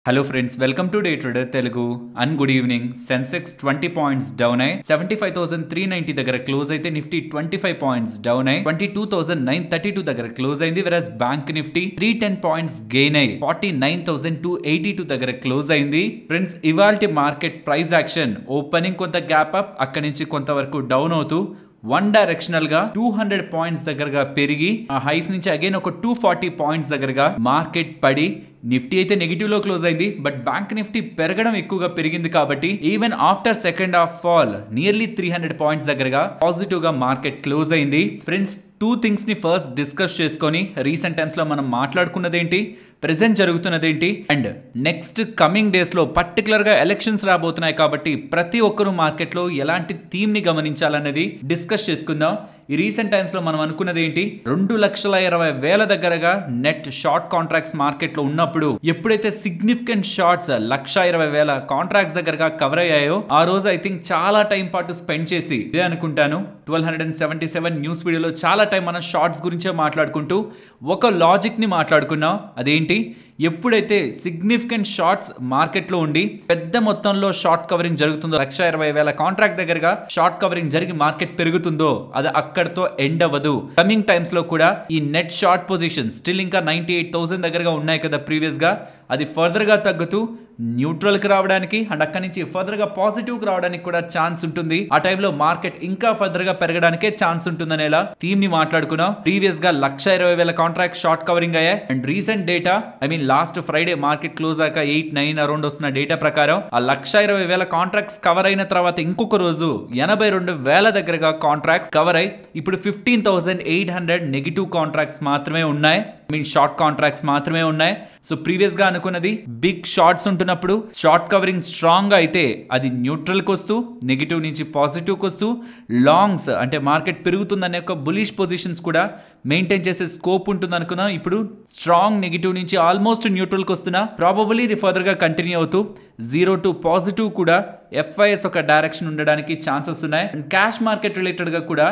Hello friends, welcome to Day Trader Telugu and good evening. Sensex 20 points down 75,390 దగ్గర close అయితే Nifty 25 points down 22,932 దగ్గర close అయింది. whereas bank Nifty 310 points gain 49,282 దగ్గర close అయింది. Friends ఇవాల్టి market price action opening కొంత gap up, అక్కడి నుంచి కొంతవరకు డౌన్ అవుతూ వన్ డైరెక్షనల్ గా 200 పాయింట్స్ దగ్గరగా పెరిగి ఆ హైస్ నుంచి అగైన్ ఒక 240 పాయింట్స్ దగ్గరగా మార్కెట్ పడి నిఫ్టీ అయితే నెగిటివ్ లో క్లోజ్ అయింది. బట్ బ్యాంక్ నిఫ్టీ పెరగడం ఎక్కువగా పెరిగింది కాబట్టి even after second half fall nearly 300 points దగ్గరగా పాజిటివ్ గా మార్కెట్ క్లోజ్ అయింది. ఫ్రెండ్స్ టూ థింగ్స్ ని ఫస్ట్ డిస్కస్ చేసుకొని రీసెంట్ టైమ్స్ లో మనం మాట్లాడుకున్నది ఏంటి, ప్రెసెంట్ జరుగుతున్నది ఏంటి, అండ్ నెక్స్ట్ కమింగ్ డేస్ లో పర్టికులర్ గా ఎలక్షన్స్ రాబోతున్నాయి కాబట్టి ప్రతి ఒక్కరు మార్కెట్ లో ఎలాంటి థీమ్ ని గమనించాలనేది డిస్కస్ చేసుకుందాం. ఈ రీసెంట్ టైమ్స్ లో మనం అనుకున్నది ఏంటి, 2,20,000 దగ్గరగా నెట్ షార్ట్ కాంట్రాక్ట్స్ మార్కెట్ లో ఉన్నప్పుడు ఎప్పుడైతే సిగ్నిఫికెంట్ షార్ట్స్ 1,20,000 కాంట్రాక్ట్స్ దగ్గరగా కవర్ అయ్యాయో ఆ రోజు ఐ థింక్ చాలా టైం పాటు స్పెండ్ చేసి ఇదే అనుకుంటాను 1277 న్యూస్ వీడియోలో చాలా టైం మనం షార్ట్స్ గురించే మాట్లాడుకుంటూ ఒక లాజిక్ ని మాట్లాడుకున్నాం. అదేంటి, ఎప్పుడైతే సిగ్నిఫికెంట్ షార్ట్స్ మార్కెట్ లో ఉండి పెద్ద మొత్తంలో షార్ట్ కవరింగ్ జరుగుతుందో 1,20,000 కాంట్రాక్ట్ దగ్గరగా షార్ట్ కవరింగ్ జరిగి మార్కెట్ పెరుగుతుందో అది అక్కడతో ఎండ్ అవ్వదు. కమింగ్ టైమ్స్ లో కూడా ఈ నెట్ షార్ట్ పొజిషన్ స్టిల్ ఇంకా 98,000 దగ్గరగా ఉన్నాయి కదా ప్రీవియస్ గా, అది ఫర్దర్ గా తగ్గుతూ న్యూట్రల్ కి రావడానికి అండ్ అక్కడి నుంచి ఫర్దర్ గా పాజిటివ్ కి రావడానికి కూడా ఛాన్స్ ఉంటుంది. ఆ టైంలో మార్కెట్ ఇంకా ఫర్దర్ గా పెరగడానికే ఛాన్స్ ఉంటుందనేలా థీమ్ ని మాట్లాడుకున్నాం. ప్రీవియస్ గా 1,20,000 కాంట్రాక్ట్ షార్ట్ కవరింగ్ అయ్యాయి and recent data I mean last Friday market close అయ్యాక 8-9 అరౌండ్ వస్తున్న డేటా ప్రకారం ఆ 1,20,000 కాంట్రాక్ట్స్ కవర్ అయిన తర్వాత ఇంకొక రోజు 82,000 దగ్గరగా కాంట్రాక్ట్స్ కవర్ అయ్యి ఇప్పుడు 15,800 నెగిటివ్ కాంట్రాక్ట్స్ మాత్రమే ఉన్నాయి. ఐ మీన్ షార్ట్ కాంట్రాక్ట్స్ మాత్రమే ఉన్నాయి. సో ప్రీవియస్ గా అనుకున్నది బిగ్ షార్ట్స్ ఉంటున్నప్పుడు షార్ట్ కవరింగ్ స్ట్రాంగ్ గా అయితే అది న్యూట్రల్ కి వస్తూ నెగిటివ్ నుంచి పాజిటివ్ కి వస్తూ లాంగ్స్ అంటే మార్కెట్ పెరుగుతుందనే ఒక బులిష్ పొజిషన్స్ కూడా మెయింటైన్ చేసే స్కోప్ ఉంటుంది అనుకున్నాం. ఇప్పుడు స్ట్రాంగ్ నెగిటివ్ నుంచి ఆల్మోస్ట్ న్యూట్రల్ కి వస్తున్నా, ప్రాబబుల్లీ ఇది ఫర్దర్ గా కంటిన్యూ అవుతూ 0 to పాజిటివ్ కూడా FIS ఒక డైరెక్షన్ ఉండడానికి ఛాన్సెస్ ఉన్నాయి. అండ్ క్యాష్ మార్కెట్ రిలేటెడ్ గా కూడా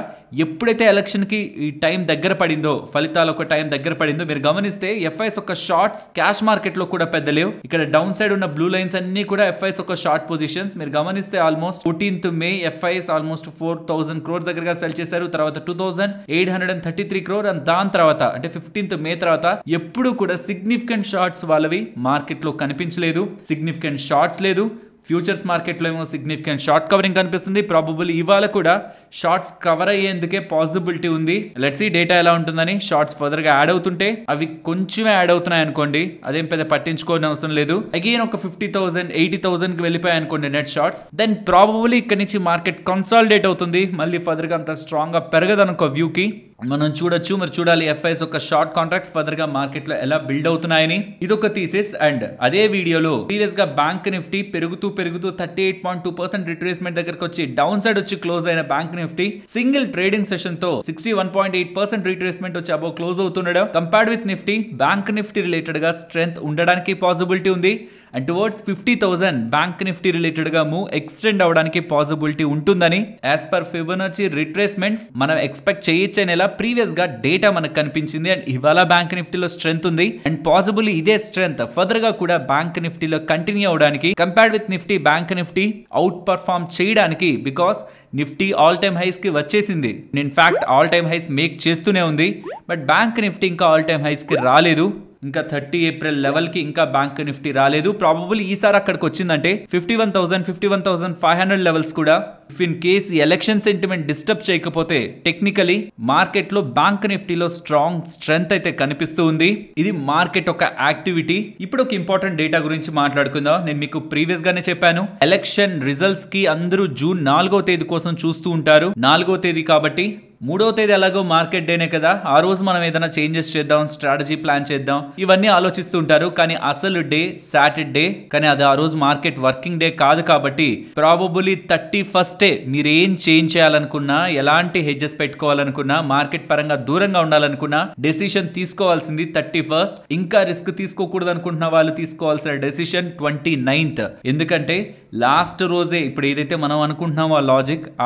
ఎప్పుడైతే ఎలక్షన్ కి ఈ టైం దగ్గర పడిందో, ఫలితాలు ఒక టైం దగ్గర పడిందో మీరు గమనిస్తే FIS ఒక షార్ట్స్ క్యాష్ మార్కెట్ లో కూడా పెద్ద లేవు. ఇక్కడ డౌన్ సైడ్ ఉన్న బ్లూ లైన్స్ అన్ని కూడా FIS ఒక షార్ట్ పొజిషన్స్. మీరు గమనిస్తే ఆల్మోస్ట్ 14th మే FIS ఆల్మోస్ట్ 4,000 crore దగ్గరగా సెల్ చేశారు. తర్వాత 2,833 crore అండ్ దాని తర్వాత అంటే 15th మే తర్వాత ఎప్పుడు కూడా సిగ్నిఫికెంట్ షార్ట్స్ వాళ్ళవి మార్కెట్ లో కనిపించలేదు. సిగ్నిఫికెంట్ షార్ట్స్ లేదు. ఫ్యూచర్స్ మార్కెట్ లో ఏమో సిగ్నిఫికెంట్ షార్ట్ కవరింగ్ కనిపిస్తుంది. ప్రాబబుల్ ఇవాళ కూడా షార్ట్స్ కవర్ అయ్యేందుకే పాసిబిలిటీ ఉంది. లెట్స్ సీ డేటా ఎలా ఉంటుందని. షార్ట్స్ ఫర్దర్ గా యాడ్ అవుతుంటే అవి కొంచెమే యాడ్ అవుతున్నాయి అనుకోండి, అదేం పెద్ద పట్టించుకోని అవసరం లేదు. అగైన్ ఒక 50,000 80,000 కి వెళ్ళిపోయాయి అనుకోండి నెట్ షార్ట్స్, దెన్ ప్రాబబుల్లీ ఇక్కడ నుంచి మార్కెట్ కన్సాలిడేట్ అవుతుంది. మళ్ళీ ఫర్దర్ గా అంత స్ట్రాంగ్ గా పెరగదు అనుకో వ్యూ కి మనం చూడొచ్చు. మరి చూడాలి FIS ఒక షార్ట్ కాంట్రాక్ట్స్ ఫర్దర్ గా మార్కెట్ లో ఎలా బిల్డ్ అవుతున్నాయని. ఇదొక థీసిస్. అండ్ అదే వీడియోలో ప్రీవియస్ గా బ్యాంక్ నిఫ్టీ పెరుగుతూ 38.2% రిట్రేస్మెంట్ దగ్గరకు వచ్చి డౌన్ సైడ్ వచ్చి క్లోజ్ అయిన bank Nifty single trading session తో 61.8% రిట్రేస్మెంట్ వచ్చి అబౌవ్ క్లోజ్ అవుతుండడం compared with Nifty, bank Nifty related గా స్ట్రెంగ్త్ ఉండడానికి పాసిబిలిటీ ఉంది. And towards 50,000 bank Nifty related గా మూవ్ ఎక్స్టెండ్ అవడానికి పాసిబిలిటీ ఉంటుందని యాజ్ పర్ ఫిబొనాచి రిట్రేస్మెంట్స్ మనం ఎక్స్పెక్ట్ చేయొచ్చు అనేలా ప్రీవియస్ గా డేటా మనకు కనిపించింది. అండ్ ఇవాళ బ్యాంక్ నిఫ్టీలో స్ట్రెంగ్త్ ఉంది అండ్ పాసిబుల్ ఇదే స్ట్రెంగ్త్ ఫర్దర్ గా కూడా బ్యాంక్ నిఫ్టీలో కంటిన్యూ అవడానికి, compared with Nifty bank Nifty outperform చేయడానికి, because Nifty all time highs కి వచ్చేసింది. In fact all time highs make చేస్తూనే ఉంది. బట్ బ్యాంక్ నిఫ్టీ ఇంకా ఆల్ టైమ్ హైస్ కి రాలేదు. ఇంకా 30 ఏప్రిల్ లెవెల్ కి ఇంకా బ్యాంక్ నిఫ్టీ రాలేదు. ప్రాబబుల్ ఈసారి అక్కడికి వచ్చిందంటే 51,000 51,500 లెవెల్స్ కూడా if in case election sentiment disturb చేయకపోతే టెక్నికలీ మార్కెట్ లో బ్యాంక్ నిఫ్టీలో స్ట్రాంగ్ స్ట్రెంగ్త్ అయితే కనిపిస్తూ ఉంది. ఇది మార్కెట్ ఒక యాక్టివిటీ. ఇప్పుడు ఒక ఇంపార్టెంట్ డేటా గురించి మాట్లాడుకుందాం. నేను మీకు ప్రీవియస్ గానే చెప్పాను, ఎలక్షన్ రిజల్ట్స్ కి అందరూ జూన్ 4వ తేదీ కోసం చూస్తూ ఉంటారు. 4వ తేదీ కాబట్టి 3వ తేదీ ఎలాగో మార్కెట్ డేనే కదా, ఆ రోజు మనం ఏదైనా చేంజెస్ చేద్దాం, స్ట్రాటజీ ప్లాన్ చేద్దాం, ఇవన్నీ ఆలోచిస్తూ ఉంటారు. కానీ అసలు డే సాటర్డే, కానీ అది ఆ రోజు మార్కెట్ వర్కింగ్ డే కాదు కాబట్టి ప్రాబబుల్లీ 31st ఫస్టే మీరు ఏం చేంజ్ చేయాలనుకున్నా, ఎలాంటి హెడ్జెస్ పెట్టుకోవాలనుకున్నా, మార్కెట్ పరంగా దూరంగా ఉండాలనుకున్నా డెసిషన్ తీసుకోవాల్సింది 31st. ఇంకా రిస్క్ తీసుకోకూడదు అనుకుంటున్న వాళ్ళు తీసుకోవాల్సిన డెసిషన్ 29th. ఎందుకంటే లాస్ట్ రోజే ఇప్పుడు ఏదైతే మనం అనుకుంటున్నామో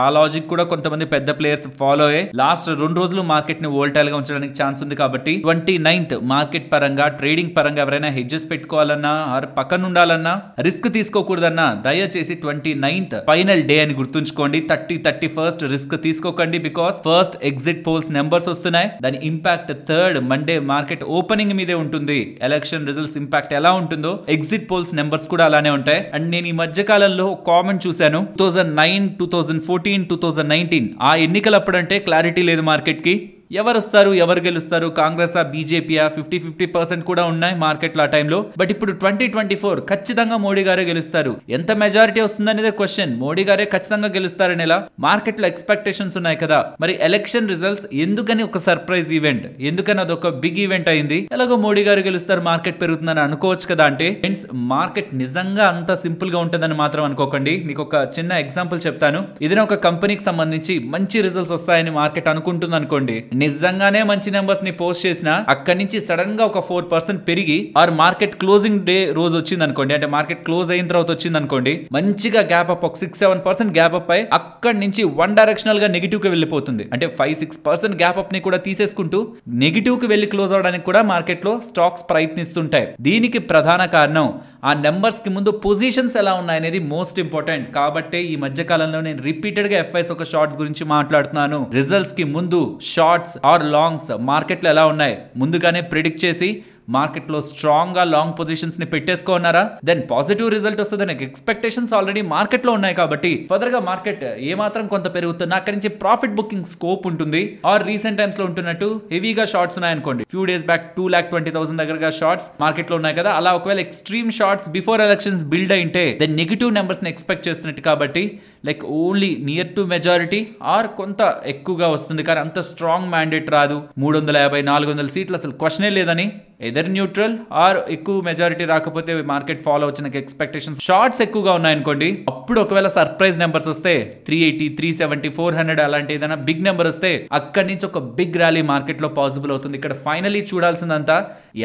ఆ లాజిక్ కూడా కొంతమంది పెద్ద ప్లేయర్స్ ఫాలో అయ్యే లాస్ట్ 2 రోజులు మార్కెట్ ని వోల్టైల్ గా ఉంచడానికి ఛాన్స్ ఉంది. కాబట్టి 29th మార్కెట్ పరంగా, ట్రేడింగ్ పరంగా ఎవరైనా హెడ్జెస్ పెట్టుకోవాలన్నా, పక్కన ఉండాలన్నా, రిస్క్ తీసుకోకూడదన్నా దయచేసి 29th ఫైనల్ డే అని గుర్తుంచుకోండి. 31st రిస్క్ తీసుకోకండి. Because first exit polls numbers వస్తున్నాయి. దాని impact 3rd Monday market opening మీదే ఉంటుంది. ఎలక్షన్ రిజల్ట్స్ ఇంపాక్ట్ ఎలా ఉంటుందో ఎగ్జిట్ పోల్స్ నెంబర్స్ కూడా అలానే ఉంటాయి. అండ్ నేను ఈ మధ్య కాలంలో కామెంట్ చూశాను, 2009, 2014, 2019 ఆ ఎన్నికలప్పుడంటే క్లారిటీ లేదు మార్కెట్ కి. ఎవరు వస్తారు, ఎవరు గెలుస్తారు, కాంగ్రెస్ బీజేపీయా, 50-50% కూడా ఉన్నాయి మార్కెట్లో ఆ టైంలో. బట్ ఇప్పుడు 2024 ఖచ్చితంగా మోడీ గారే గెలుస్తారు. ఎంత మెజారిటీ వస్తుందనేదే క్వశ్చన్. మోడీ గారే ఖచ్చితంగా గెలుస్తారని ఎలా మార్కెట్ లో ఎక్స్పెక్టేషన్స్ ఉన్నాయి కదా. మరి ఎలక్షన్ రిజల్ట్స్ ఎందుకని ఒక సర్ప్రైజ్ ఈవెంట్, ఎందుకని అదొక బిగ్ ఈవెంట్ అయింది? ఎలాగో మోడీ గారు గెలుస్తారు, మార్కెట్ పెరుగుతుందని అనుకోవచ్చు కదా. అంటే ఫ్రెండ్స్, మార్కెట్ నిజంగా అంత సింపుల్ గా ఉంటుందని మాత్రం అనుకోకండి. మీకు ఒక చిన్న ఎగ్జాంపుల్ చెప్తాను. ఏదైనా ఒక కంపెనీకి సంబంధించి మంచి రిజల్ట్స్ వస్తాయని మార్కెట్ అనుకుంటుంది అనుకోండి, నిజంగానే మంచి నెంబర్స్ ని పోస్ట్ చేసినా అక్కడి నుంచి సడన్ గా ఒక 4% పెరిగి ఆర్ మార్కెట్ క్లోజింగ్ డే రోజు వచ్చింది అనుకోండి, అంటే మార్కెట్ క్లోజ్ అయిన తర్వాత వచ్చింది అనుకోండి, మంచిగా గ్యాప్ అప్, ఒక 6-7% గ్యాప్ అప్ అయి అక్కడి నుంచి వన్ డైరెక్షనల్ గా నెగిటివ్ కి వెళ్ళిపోతుంది. అంటే 5-6% గ్యాప్ అప్ ని కూడా తీసేసుకుంటూ నెగిటివ్ కి వెళ్లి క్లోజ్ అవడానికి కూడా మార్కెట్ లో స్టాక్స్ ప్రయత్నిస్తుంటాయి. దీనికి ప్రధాన కారణం ఆ నెంబర్స్ కి ముందు పొజిషన్స్ ఎలా ఉన్నాయనేది మోస్ట్ ఇంపార్టెంట్. కాబట్టి ఈ మధ్య కాలంలో నేను రిపీటెడ్ గా ఎఫ్ఐఎస్ ఒక షార్ట్స్ గురించి మాట్లాడుతున్నాను. రిజల్ట్స్ కి ముందు షార్ట్స్ ఆర్ లాంగ్స్ మార్కెట్లో ఎలా ఉన్నాయి ముందుగానే ప్రిడిక్ట్ చేసి మార్కెట్లో స్ట్రాంగ్ గా లాంగ్ పొజిషన్స్ ని పెట్టేసుకున్నారా, దెన్ పాజిటివ్ రిజల్ట్ వస్తుందని ఎక్స్పెక్టేషన్స్ ఆల్రెడీ మార్కెట్ లో ఉన్నాయి. కాబట్టి ఫర్దర్ గా మార్కెట్ ఏమాత్రం కొంత పెరుగుతున్నా అక్కడి నుంచి ప్రాఫిట్ బుకింగ్ స్కోప్ ఉంటుంది. ఆర్ రీసెంట్ టైమ్స్ లో ఉంటున్నట్టు హెవీగా షార్ట్స్ ఉన్నాయనుకోండి, ఫ్యూ డేస్ బ్యాక్ 2,20,000 దగ్గరగా షార్ట్స్ మార్కెట్ లో ఉన్నాయి కదా, అలా ఒకవేళ extreme shorts before elections build అయింటే దెన్ నెగిటివ్ నెంబర్స్ ని ఎక్స్పెక్ట్ చేస్తున్నట్టు. కాబట్టి like only near to majority or కొంత ఎక్కువగా వస్తుంది, కానీ అంత స్ట్రాంగ్ మ్యాండేట్ రాదు. 350-400 సీట్లు అసలు క్వశ్చనే లేదని, ఎదర్ న్యూట్రల్ ఆర్ ఎక్కువ మెజారిటీ రాకపోతే మార్కెట్ ఫాలో వచ్చిన ఎక్స్పెక్టేషన్స్ షార్ట్స్ ఎక్కువగా ఉన్నాయనుకోండి, అప్పుడు ఒకవేళ సర్ప్రైజ్ నెంబర్స్ వస్తే 380, 370, 400 అలాంటి ఏదైనా బిగ్ నెంబర్ వస్తే అక్కడి నుంచి ఒక బిగ్ ర్యాలీ మార్కెట్ లో పాసిబుల్ అవుతుంది. ఇక్కడ ఫైనలీ చూడాల్సిందంతా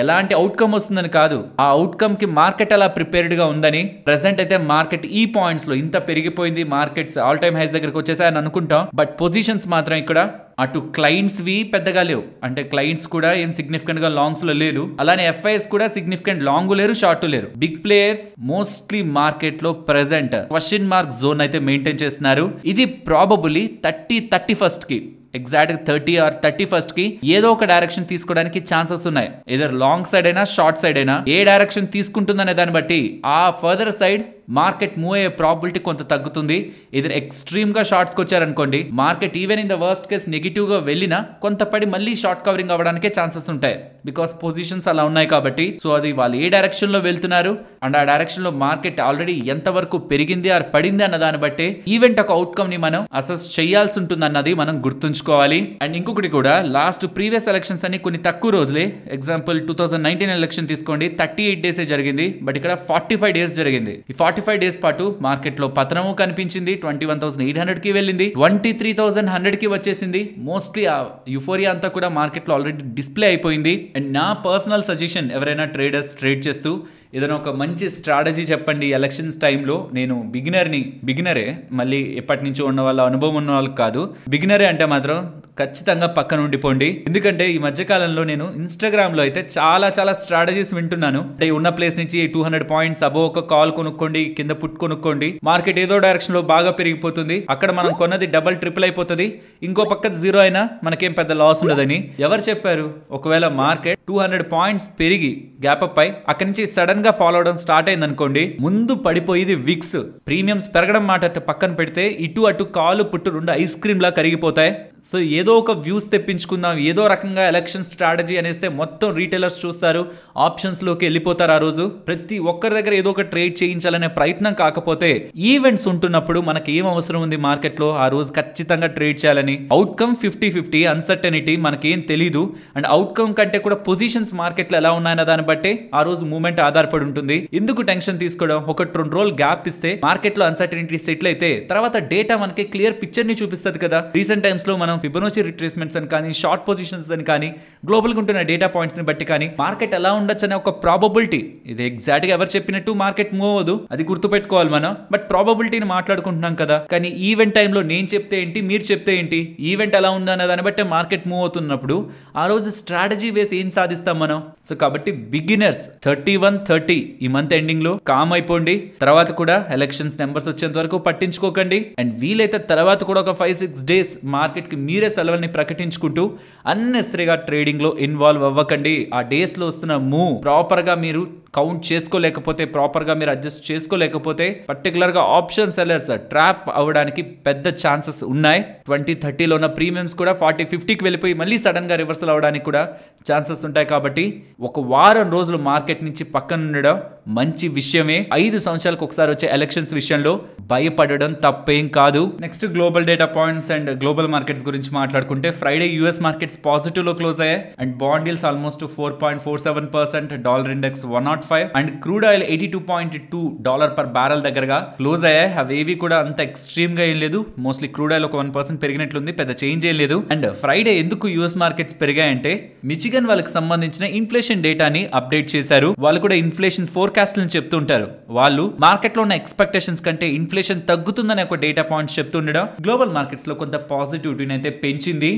ఎలాంటి అవుట్కమ్ వస్తుందని కాదు, ఆ అవుట్కమ్ కి మార్కెట్ ఎలా ప్రిపేర్డ్ గా ఉందని. ప్రెసెంట్ అయితే మార్కెట్ ఈ పాయింట్స్ లో ఇంత పెరిగిపోయింది, మార్కెట్స్ ఆల్ టైమ్ హైస్ దగ్గరకు వచ్చేసాయని అనుకుంటాం. బట్ పొజిషన్స్ మాత్రం ఇక్కడ అటు క్లయింట్స్ వి పెద్దగా లేవు, అంటే క్లయింట్స్ కూడా ఏం సిగ్నిఫికెంట్ గా లాంగ్స్ లో లేరు, అలానే ఎఫ్ఐఎస్ కూడా సిగ్నిఫికెంట్ లాంగ్ లేరు, షార్ట్ లేరు. బిగ్ ప్లేయర్స్ మోస్ట్లీ మార్కెట్ లో ప్రెసెంట్ క్వశ్చన్ మార్క్ జోన్ అయితే మెయింటైన్ చేస్తున్నారు. ఇది ప్రాబబుల్లీ 31st కి ఎగ్జాక్ట్ 30 or 31st కి ఏదో ఒక డైరెక్షన్ తీసుకోవడానికి ఛాన్సెస్ ఉన్నాయి. ఏదర్ లాంగ్ సైడ్ అయినా షార్ట్ సైడ్ అయినా ఏ డైరెక్షన్ తీసుకుంటుందనే దాన్ని బట్టి ఆ ఫర్దర్ సైడ్ మార్కెట్ మూవ్ అయ్యే ప్రాబిలిటీ కొంత తగ్గుతుంది. ఏదైనా ఎక్స్ట్రీమ్ గా షార్ట్స్కి వచ్చారనుకోండి, market even in the worst case negative గా వెళ్ళినా కొంత పడి మళ్ళీ షార్ట్ కవరింగ్ అవ్వడానికే ఛాన్సెస్ ఉంటాయి. బికాస్ పొజిషన్స్ అలా ఉన్నాయి కాబట్టి. సో అది వాళ్ళు ఏ డైరెక్షన్ లో వెళ్తున్నారు అండ్ ఆ డైరెక్షన్ లో మార్కెట్ ఆల్రెడీ ఎంత వరకు పెరిగింది ఆర్ పడింది అన్న దాన్ని బట్టి ఈవెంట్ ఒక అవుట్కమ్ ని మనం అసెస్ చేయాల్సి ఉంటుంది అన్నది మనం గుర్తుంచుకోవాలి. అండ్ ఇంకొకటి కూడా, లాస్ట్ ప్రీవియస్ ఎలక్షన్స్ అని కొన్ని తక్కువ రోజులే. ఎగ్జాంపుల్ 2019 ఎలక్షన్ తీసుకోండి, 38 days జరిగింది. బట్ ఇక్కడ 45 days జరిగింది. ఈ 45 days పాటు మార్కెట్ లో పతనము కనిపించింది. 21,800 కి వెళ్ళింది, 23,100 కి వచ్చేసింది. మోస్ట్లీ ఆ యుఫోరియా అంతా కూడా మార్కెట్ లో ఆల్రెడీ డిస్ప్లే అయిపోయింది. అండ్ నా పర్సనల్ సజెషన్, ఎవరైనా ట్రేడర్స్ ట్రేడ్ చేస్తూ ఏదైనా ఒక మంచి స్ట్రాటజీ చెప్పండి ఎలక్షన్స్ టైంలో. నేను బిగినరే, మళ్ళీ ఎప్పటి నుంచో ఉన్న వాళ్ళ అనుభవం ఉన్న వాళ్ళకి కాదు, బిగినరే అంటే మాత్రం ఖచ్చితంగా పక్కన ఉండిపోండి. ఎందుకంటే ఈ మధ్య కాలంలో నేను ఇన్స్టాగ్రామ్ లో అయితే చాలా స్ట్రాటజీస్ వింటున్నాను. అంటే ఉన్న ప్లేస్ నుంచి 200 points అబో ఒక కాల్ కొనుక్కోండి, కింద పుట్ కొనుక్కోండి, మార్కెట్ ఏదో డైరెక్షన్ లో బాగా పెరిగిపోతుంది, అక్కడ మనం కొన్నది డబల్ ట్రిపుల్ అయిపోతుంది, ఇంకో పక్కది జీరో అయినా మనకేం పెద్ద లాస్ ఉండదని ఎవరు చెప్పారు? ఒకవేళ మార్కెట్ 200 points పెరిగి గ్యాప్ అప్ అయి అక్కడి నుంచి సడన్ గా ఫాలో అవడం స్టార్ట్ అయింది అనుకోండి, ముందు పడిపోయేది విక్స్. ప్రీమియమ్స్ పెరగడం మాట పక్కన పెడితే ఇటు అటు కాలు పుట్టు 2 ఐస్ క్రీమ్ లా కరిగిపోతాయి. సో ఏదో ఒక వ్యూస్ తెప్పించుకుందాం, ఏదో రకంగా ఎలక్షన్ స్ట్రాటజీ అనేస్తే మొత్తం రీటైలర్స్ చూస్తారు, ఆప్షన్స్ లోకి వెళ్ళిపోతారు. ఆ రోజు ప్రతి ఒక్కరి దగ్గర ఏదో ఒక ట్రేడ్ చేయించాలనే ప్రయత్నం. కాకపోతే ఈవెంట్స్ ఉంటున్నప్పుడు మనకి ఏం అవసరం ఉంది మార్కెట్ లో ఆ రోజు ఖచ్చితంగా ట్రేడ్ చేయాలని? అవుట్కమ్ 50-50, అన్సర్టనిటీ, మనకేం తెలీదు. అండ్ అవుట్కమ్ కంటే కూడా పొజిషన్స్ మార్కెట్ లో ఎలా ఉన్నాయన్న దాన్ని బట్టి ఆ రోజు మూవ్మెంట్ ఆధారపడి ఉంటుంది. ఎందుకు టెన్షన్ తీసుకోవడం? 1-2 రోజులు గ్యాప్ ఇస్తే మార్కెట్ లో అన్సర్టనిటీ సెటిల్ అయితే తర్వాత డేటా మనకి క్లియర్ పిక్చర్ ని చూపిస్తుంది కదా. రీసెంట్ టైమ్స్ లో మనం ఫిబొనాచి రిట్రేస్మెంట్స్ అని కానీ, షార్ట్ పొజిషన్స్ అని కానీ, గ్లోబల్ గా ఉంటున్న డేటా పాయింట్స్ ని బట్టి కానీ మార్కెట్ ఎలా ఉండొచ్చు అనే ఒక ప్రాబబిలిటీ, ఇది ఎగ్జాక్ట్ గా ఎవరు చెప్పినట్టు మార్కెట్ మూవ్ అవ్వదు, అది గుర్తుపెట్టుకోవాలి మనం. బట్ ప్రాబబిలిటీని మాట్లాడుకుంటున్నాం కదా. కానీ ఈవెంట్ టైంలో నేను చెప్తే ఏంటి, మీరు చెప్తే ఏంటి, ఈవెంట్ ఎలా ఉందనే దాన్ని బట్టి మార్కెట్ మూవ్ అవుతున్నప్పుడు ఆ రోజు స్ట్రాటజీ వేసి ఏం సాధిస్తాం మనం? సో కాబట్టి బిగినర్స్ 31-30 ఈ మంత్ ఎండింగ్ లో కామ్ అయిపోండి. తర్వాత కూడా ఎలక్షన్స్ నెంబర్స్ వచ్చేంత వరకు పట్టించుకోకండి. అండ్ వీలైతే తర్వాత కూడా ఒక 5-6 డేస్ మార్కెట్ కి మీరే సెలవుల్ని ప్రకటించుకుంటూ అన్నెసరీగా ట్రేడింగ్ లో ఇన్వాల్వ్ అవ్వకండి. ఆ డేస్ లో వస్తున్న మూవ్ ప్రాపర్ గా మీరు కౌంట్ చేసుకోలేకపోతే, ప్రాపర్ గా మీరు అడ్జస్ట్ చేసుకోలేకపోతే పర్టికులర్ గా ఆప్షన్ సెల్లర్స్ ట్రాప్ అవ్వడానికి పెద్ద ఛాన్సెస్ ఉన్నాయి. 20-30లో ఉన్న ప్రీమియమ్స్ కూడా 40-50కి వెళ్ళిపోయి మళ్ళీ సడన్ గా రివర్సల్ అవడానికి కూడా ఛాన్సెస్ ఉంటాయి. కాబట్టి ఒక వారం రోజులు మార్కెట్ నుంచి పక్కన ఉండడం మంచి విషయమే. 5 సంవత్సరాలకు ఒకసారి వచ్చే ఎలక్షన్స్ విషయంలో భయపడడం తప్పేం కాదు. Next global data points and global markets గురించి మాట్లాడుకుంటే ఫ్రైడే యూఎస్ మార్కెట్స్ పాజిటివ్ లో క్లోజ్ అయ్యాయి. And bond yields almost 4.47%, dollar index 105 and crude oil $82.2 per barrel దగ్గరగా క్లోజ్ అయ్యాయి. అవేవి కూడా అంత ఎక్స్ట్రీమ్ గా ఏం లేదు. మోస్ట్లీ క్రూడ్ ఆయిల్ ఒక 1% పెరిగినట్లుంది, పెద్ద చేంజ్ ఏం లేదు. అండ్ ఫ్రైడే ఎందుకు యూఎస్ మార్కెట్స్ పెరిగాయంటే మిచిగన్ వాళ్ళకి సంబంధించిన ఇన్ఫ్లేషన్ డేటాని అప్డేట్ చేశారు. వాళ్ళు కూడా ఇన్ఫ్లేషన్ ఫోర్కాస్ట్లను చెప్తూ ఉంటారు. వాళ్ళు మార్కెట్ లో ఉన్న ఎక్స్పెక్టేషన్స్ కంటే ఇన్ఫ్లేషన్ తగ్గుతుందని ఒక డేటా పాయింట్స్ చెప్తుండడం గ్లోబల్ మార్కెట్స్ లో కొంత పాజిటివిటీని అయితే పెంచింది.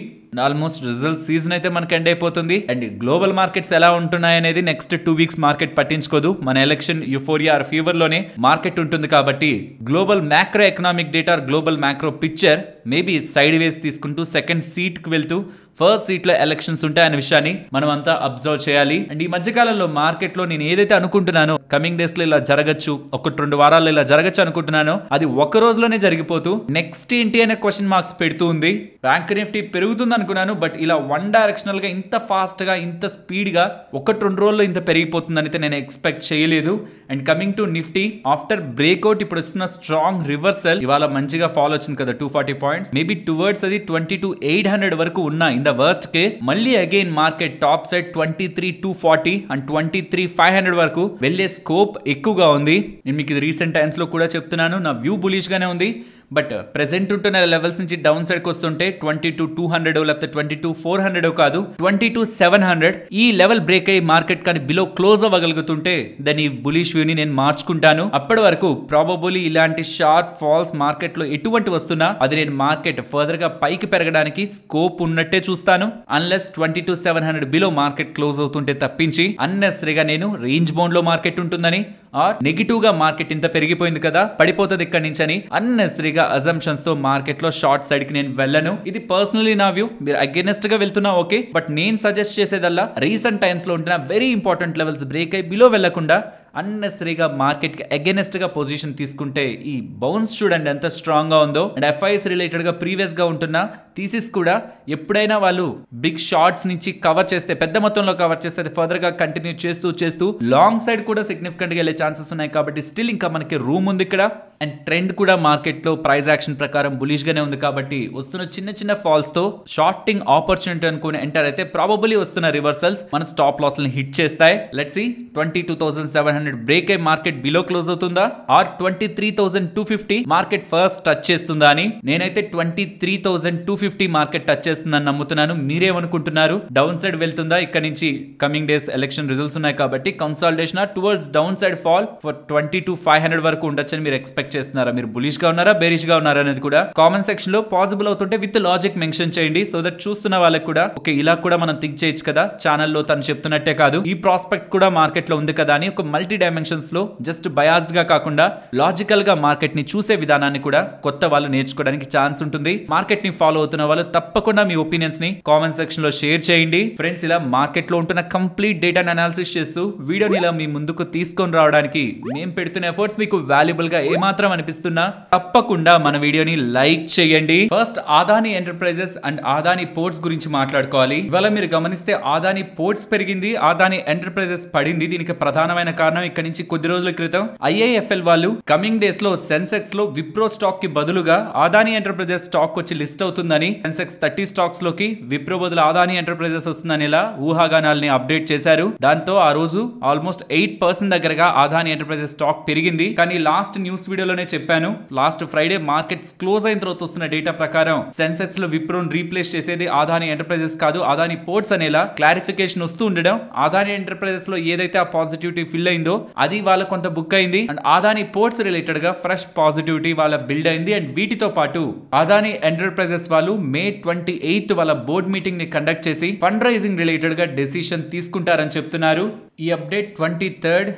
ఆల్మోస్ట్ రిజల్ట్ సీజన్ అయితే మనకి ఎండ్ అయిపోతుంది. అండ్ గ్లోబల్ మార్కెట్స్ ఎలా ఉంటున్నాయి అనేది నెక్స్ట్ 2 వీక్స్ మార్కెట్ పట్టించుకోదు. మన ఎలక్షన్ యూఫోరియా ఆర్ ఫీవర్ లోనే మార్కెట్ ఉంటుంది. కాబట్టి global macro economic data, global macro picture maybe side వేస్ తీసుకుంటూ సెకండ్ సీట్ కి వెళ్తూ ఫస్ట్ సీట్ లో ఎలక్షన్స్ ఉంటాయనే విషయాన్ని మనం అంతా అబ్జర్వ్ చేయాలి. అండ్ ఈ మధ్య కాలంలో మార్కెట్ లో నేను ఏదైతే అనుకుంటున్నానో కమింగ్ డేస్ లో ఇలా జరగచ్చు, 1-2 వారాల్లో ఇలా జరగచ్చు అనుకుంటున్నానో అది ఒక రోజులోనే జరిగిపోతూ నెక్స్ట్ ఏంటి అనే క్వశ్చన్ మార్క్స్ పెడుతూ ఉంది. బ్యాంక్ నిఫ్టీ పెరుగుతుంది అనుకున్నాను, బట్ ఇలా వన్ డైరెక్షనల్ గా ఇంత ఫాస్ట్ గా ఇంత స్పీడ్ గా 1-2 రోజుల్లో ఇంత పెరిగిపోతుందని అయితే నేను ఎక్స్పెక్ట్ చేయలేదు. And coming to Nifty after breakout ఇప్పుడు వస్తున్న స్ట్రాంగ్ రివర్సల్, ఇవాళ మంచిగా ఫాలో వచ్చింది కదా 240 పాయింట్స్, మేబీ టువర్డ్స్ అది 22,800 వరకు ఉన్నా. ఇన్ ద వర్స్ట్ కేస్ మళ్ళీ again market top side 23,240 and 23,500 వరకు వెళ్లే స్కోప్ ఎక్కువగా ఉంది. నేను మీకు ఇది రీసెంట్ టైమ్స్ లో కూడా చెప్తున్నాను, నా వ్యూ బులిష్ గానే ఉంది. బట్ ప్రెసెంట్ ఉంటున్న లెవెల్స్ నుంచి డౌన్ సైడ్ కి వస్తుంటే 22,200 లేకపోతే 22,400 కాదు 22,700 ఈ లెవెల్ బ్రేక్ అయ్యి మార్కెట్ కానీ బిలో క్లోజ్ అవ్వగలుగుతుంటే దాని బులిష్ వ్యూ ని నేను మార్చుకుంటాను. అప్పటి వరకు ప్రాబబుల్లీ ఇలాంటి షార్ప్ ఫాల్స్ మార్కెట్ లో ఎటువంటి వస్తున్నా అది నేను మార్కెట్ ఫర్దర్ గా పైకి పెరగడానికి స్కోప్ ఉన్నట్టే చూస్తాను. అన్లెస్ 22,700 బిలో మార్కెట్ క్లోజ్ అవుతుంటే తప్పించి అన్నెసరీగా నేను రేంజ్ బౌండ్ లో మార్కెట్ ఉంటుందని ఆర్ నెగిటివ్ గా మార్కెట్ ఇంత పెరిగిపోయింది కదా పడిపోతుంది ఇక్కడి నుంచి అని అన్నెసరీగా అజంప్షన్స్ తో మార్కెట్ లో షార్ట్ సైడ్ కి నేను వెళ్ళను. ఇది పర్సనలీ నా వ్యూ. మీరు అగైనెస్ట్ గా వెళ్తున్నా ఓకే, బట్ నేను సజెస్ట్ చేసేదల్లా రీసెంట్ టైమ్స్ లో ఉంటున్న వెరీ ఇంపార్టెంట్ లెవెల్స్ బ్రేక్ అయ్యి బిలో వెళ్లకుండా అన్నెసరీగా మార్కెట్ కి అగైనెస్ట్ గా పొజిషన్ తీసుకుంటే ఈ బౌన్స్ చూడండి ఎంత స్ట్రాంగ్ గా ఉందో. అండ్ ఎఫ్ఐఎస్ రిలేటెడ్ గా ప్రీవియస్ గా ఉంటున్న థీసిస్ కూడా ఎప్పుడైనా వాళ్ళు బిగ్ షార్ట్స్ నుంచి కవర్ చేస్తే, పెద్ద మొత్తంలో కవర్ చేస్తే అది ఫర్దర్ గా కంటిన్యూ చేస్తూ లాంగ్ సైడ్ కూడా సిగ్నిఫికెంట్ గా వెళ్ళే ఛాన్సెస్ ఉన్నాయి. కాబట్టి స్టిల్ ఇంకా మనకి రూమ్ ఉంది ఇక్కడ. అండ్ ట్రెండ్ కూడా మార్కెట్ లో ప్రైస్ యాక్షన్ ప్రకారం బులిష్ గానే ఉంది. కాబట్టి వస్తున్న చిన్న ఫాల్స్ తో షార్టింగ్ ఆపర్చునిటీ అనుకుని ఎంటర్ అయితే ప్రాబబుల్లీ వస్తున్న రివర్సల్స్ మన స్టాప్ లాస్ ని హిట్ చేస్తాయి. లెట్స్ సీ 22,700 బ్రేక్ అయి మార్కెట్ బిలో క్లోజ్ అవుతుందా ఆర్ 23,250 మార్కెట్ ఫస్ట్ టచ్ చేస్తుందా అని. నేనైతే 23,250 మార్కెట్ టచ్ చేస్తుందని నమ్ముతున్నాను. మీరేమనుకుంటున్నారు? డౌన్ సైడ్ వెళ్తుందా? ఇక్కడ నుంచి కమింగ్ డేస్ ఎలక్షన్ రిజల్ట్స్ ఉన్నాయి కాబట్టి consolidation towards down side fall for 22,500 వరకు ఉండొచ్చని మీరు ఎక్స్పెక్ట్ చేస్తున్నారా? మీరు బులిష్ గా ఉన్నారా, బేరిష్ గా ఉన్నారా అనేది కూడా కామెంట్ సెక్షన్ లో పాసిబుల్ అవుతుంటే విత్ లాజిక్ మెన్షన్ చేయండి. సో దట్ చూస్తున్న వాళ్ళకి కూడా ఓకే ఇలా కూడా మనం థింక్ చేయొచ్చు కదా, ఛానల్లో తను చెప్తున్నట్టే కాదు ఈ ప్రాస్పెక్ట్ కూడా మార్కెట్ లో ఉంది కదా అని ఒక మల్టీ డైమెన్షన్స్ లో జస్ట్ బయాస్డ్ గా కాకుండా లాజికల్ గా మార్కెట్ ని చూసే విధానాన్ని కూడా కొత్త వాళ్ళు నేర్చుకోవడానికి ఛాన్స్ ఉంటుంది. మార్కెట్ ని ఫాలో అవుతున్న వాళ్ళు తప్పకుండా మీ ఒపీనియన్స్ ని కామెంట్ సెక్షన్ లో షేర్ చేయండి. ఫ్రెండ్స్, ఇలా మార్కెట్ లో ఉంటున్న కంప్లీట్ డేటాను అనాలిసిస్ చేస్తూ వీడియోని ఇలా మీ ముందుకు తీసుకొని రావడానికి మేము పెడుతున్న ఎఫర్ట్స్ మీకు వాల్యుబుల్ గా ఏమాత్రం మాత్రం అనిపిస్తున్నా తప్పకుండా మన వీడియోని లైక్ చేయండి. First Adani enterprises and Adani ports గురించి మాట్లాడుకోవాలి. ఇవాళ మీరు గమనిస్తే అదానీ పోర్ట్స్ పెరిగింది, అదానీ ఎంటర్ప్రైజెస్ పడింది. దీనికి ప్రధానమైన కారణం ఇక్కడ నుంచి కొద్ది రోజుల క్రితం IIFL వాళ్ళు కమింగ్ డేస్ లో సెన్సెక్స్ లో విప్రో స్టాక్ కి బదులుగా అదానీ ఎంటర్ప్రైజెస్ స్టాక్ వచ్చి లిస్ట్ అవుతుందని, సెన్సెక్స్ 30 స్టాక్స్ లోకి విప్రో బదులు అదానీ ఎంటర్ప్రైజెస్ వస్తుందని ఇలా ఊహాగానాల్ని అప్డేట్ చేశారు. దాంతో ఆ రోజు ఆల్మోస్ట్ 8% దగ్గరగా అదానీ ఎంటర్ప్రైజెస్ స్టాక్ పెరిగింది. కానీ లాస్ట్ న్యూస్ వీడియోలోనే చెప్పాను, లాస్ట్ ఫ్రైడే మార్కెట్స్ క్లోజ్ అయిన తర్వాత వస్తున్న డేటా ప్రకారం సెన్సెక్స్ లో విప్రోన్ రీప్లేస్ చేసేది అదానీ ఎంటర్ప్రైజెస్ కాదు, అదానీ పోర్ట్స్ అనేలా క్లారిఫికేషన్ వస్తూ ఉండడం, అదానీ ఎంటర్ప్రైజెస్ లో ఏదైతే ఆ పాజిటివిటీ ఫిల్ అయిందో అది వాళ్ళ కొంత బుక్ అయింది. అండ్ అదానీ పోర్ట్స్ రిలేటెడ్ గా ఫ్రెష్ పాజిటివిటీ వాళ్ళ బిల్డ్ అయింది. అండ్ వీటితో పాటు అదానీ ఎంటర్ప్రైజెస్ వాళ్ళు May 28 వాళ్ళ బోర్డ్ మీటింగ్ ని కండక్ట్ చేసి ఫండ్ రైజింగ్ రిలేటెడ్ గా డెసిషన్ తీసుకుంటారని చెప్తున్నారు. ఈ update 23rd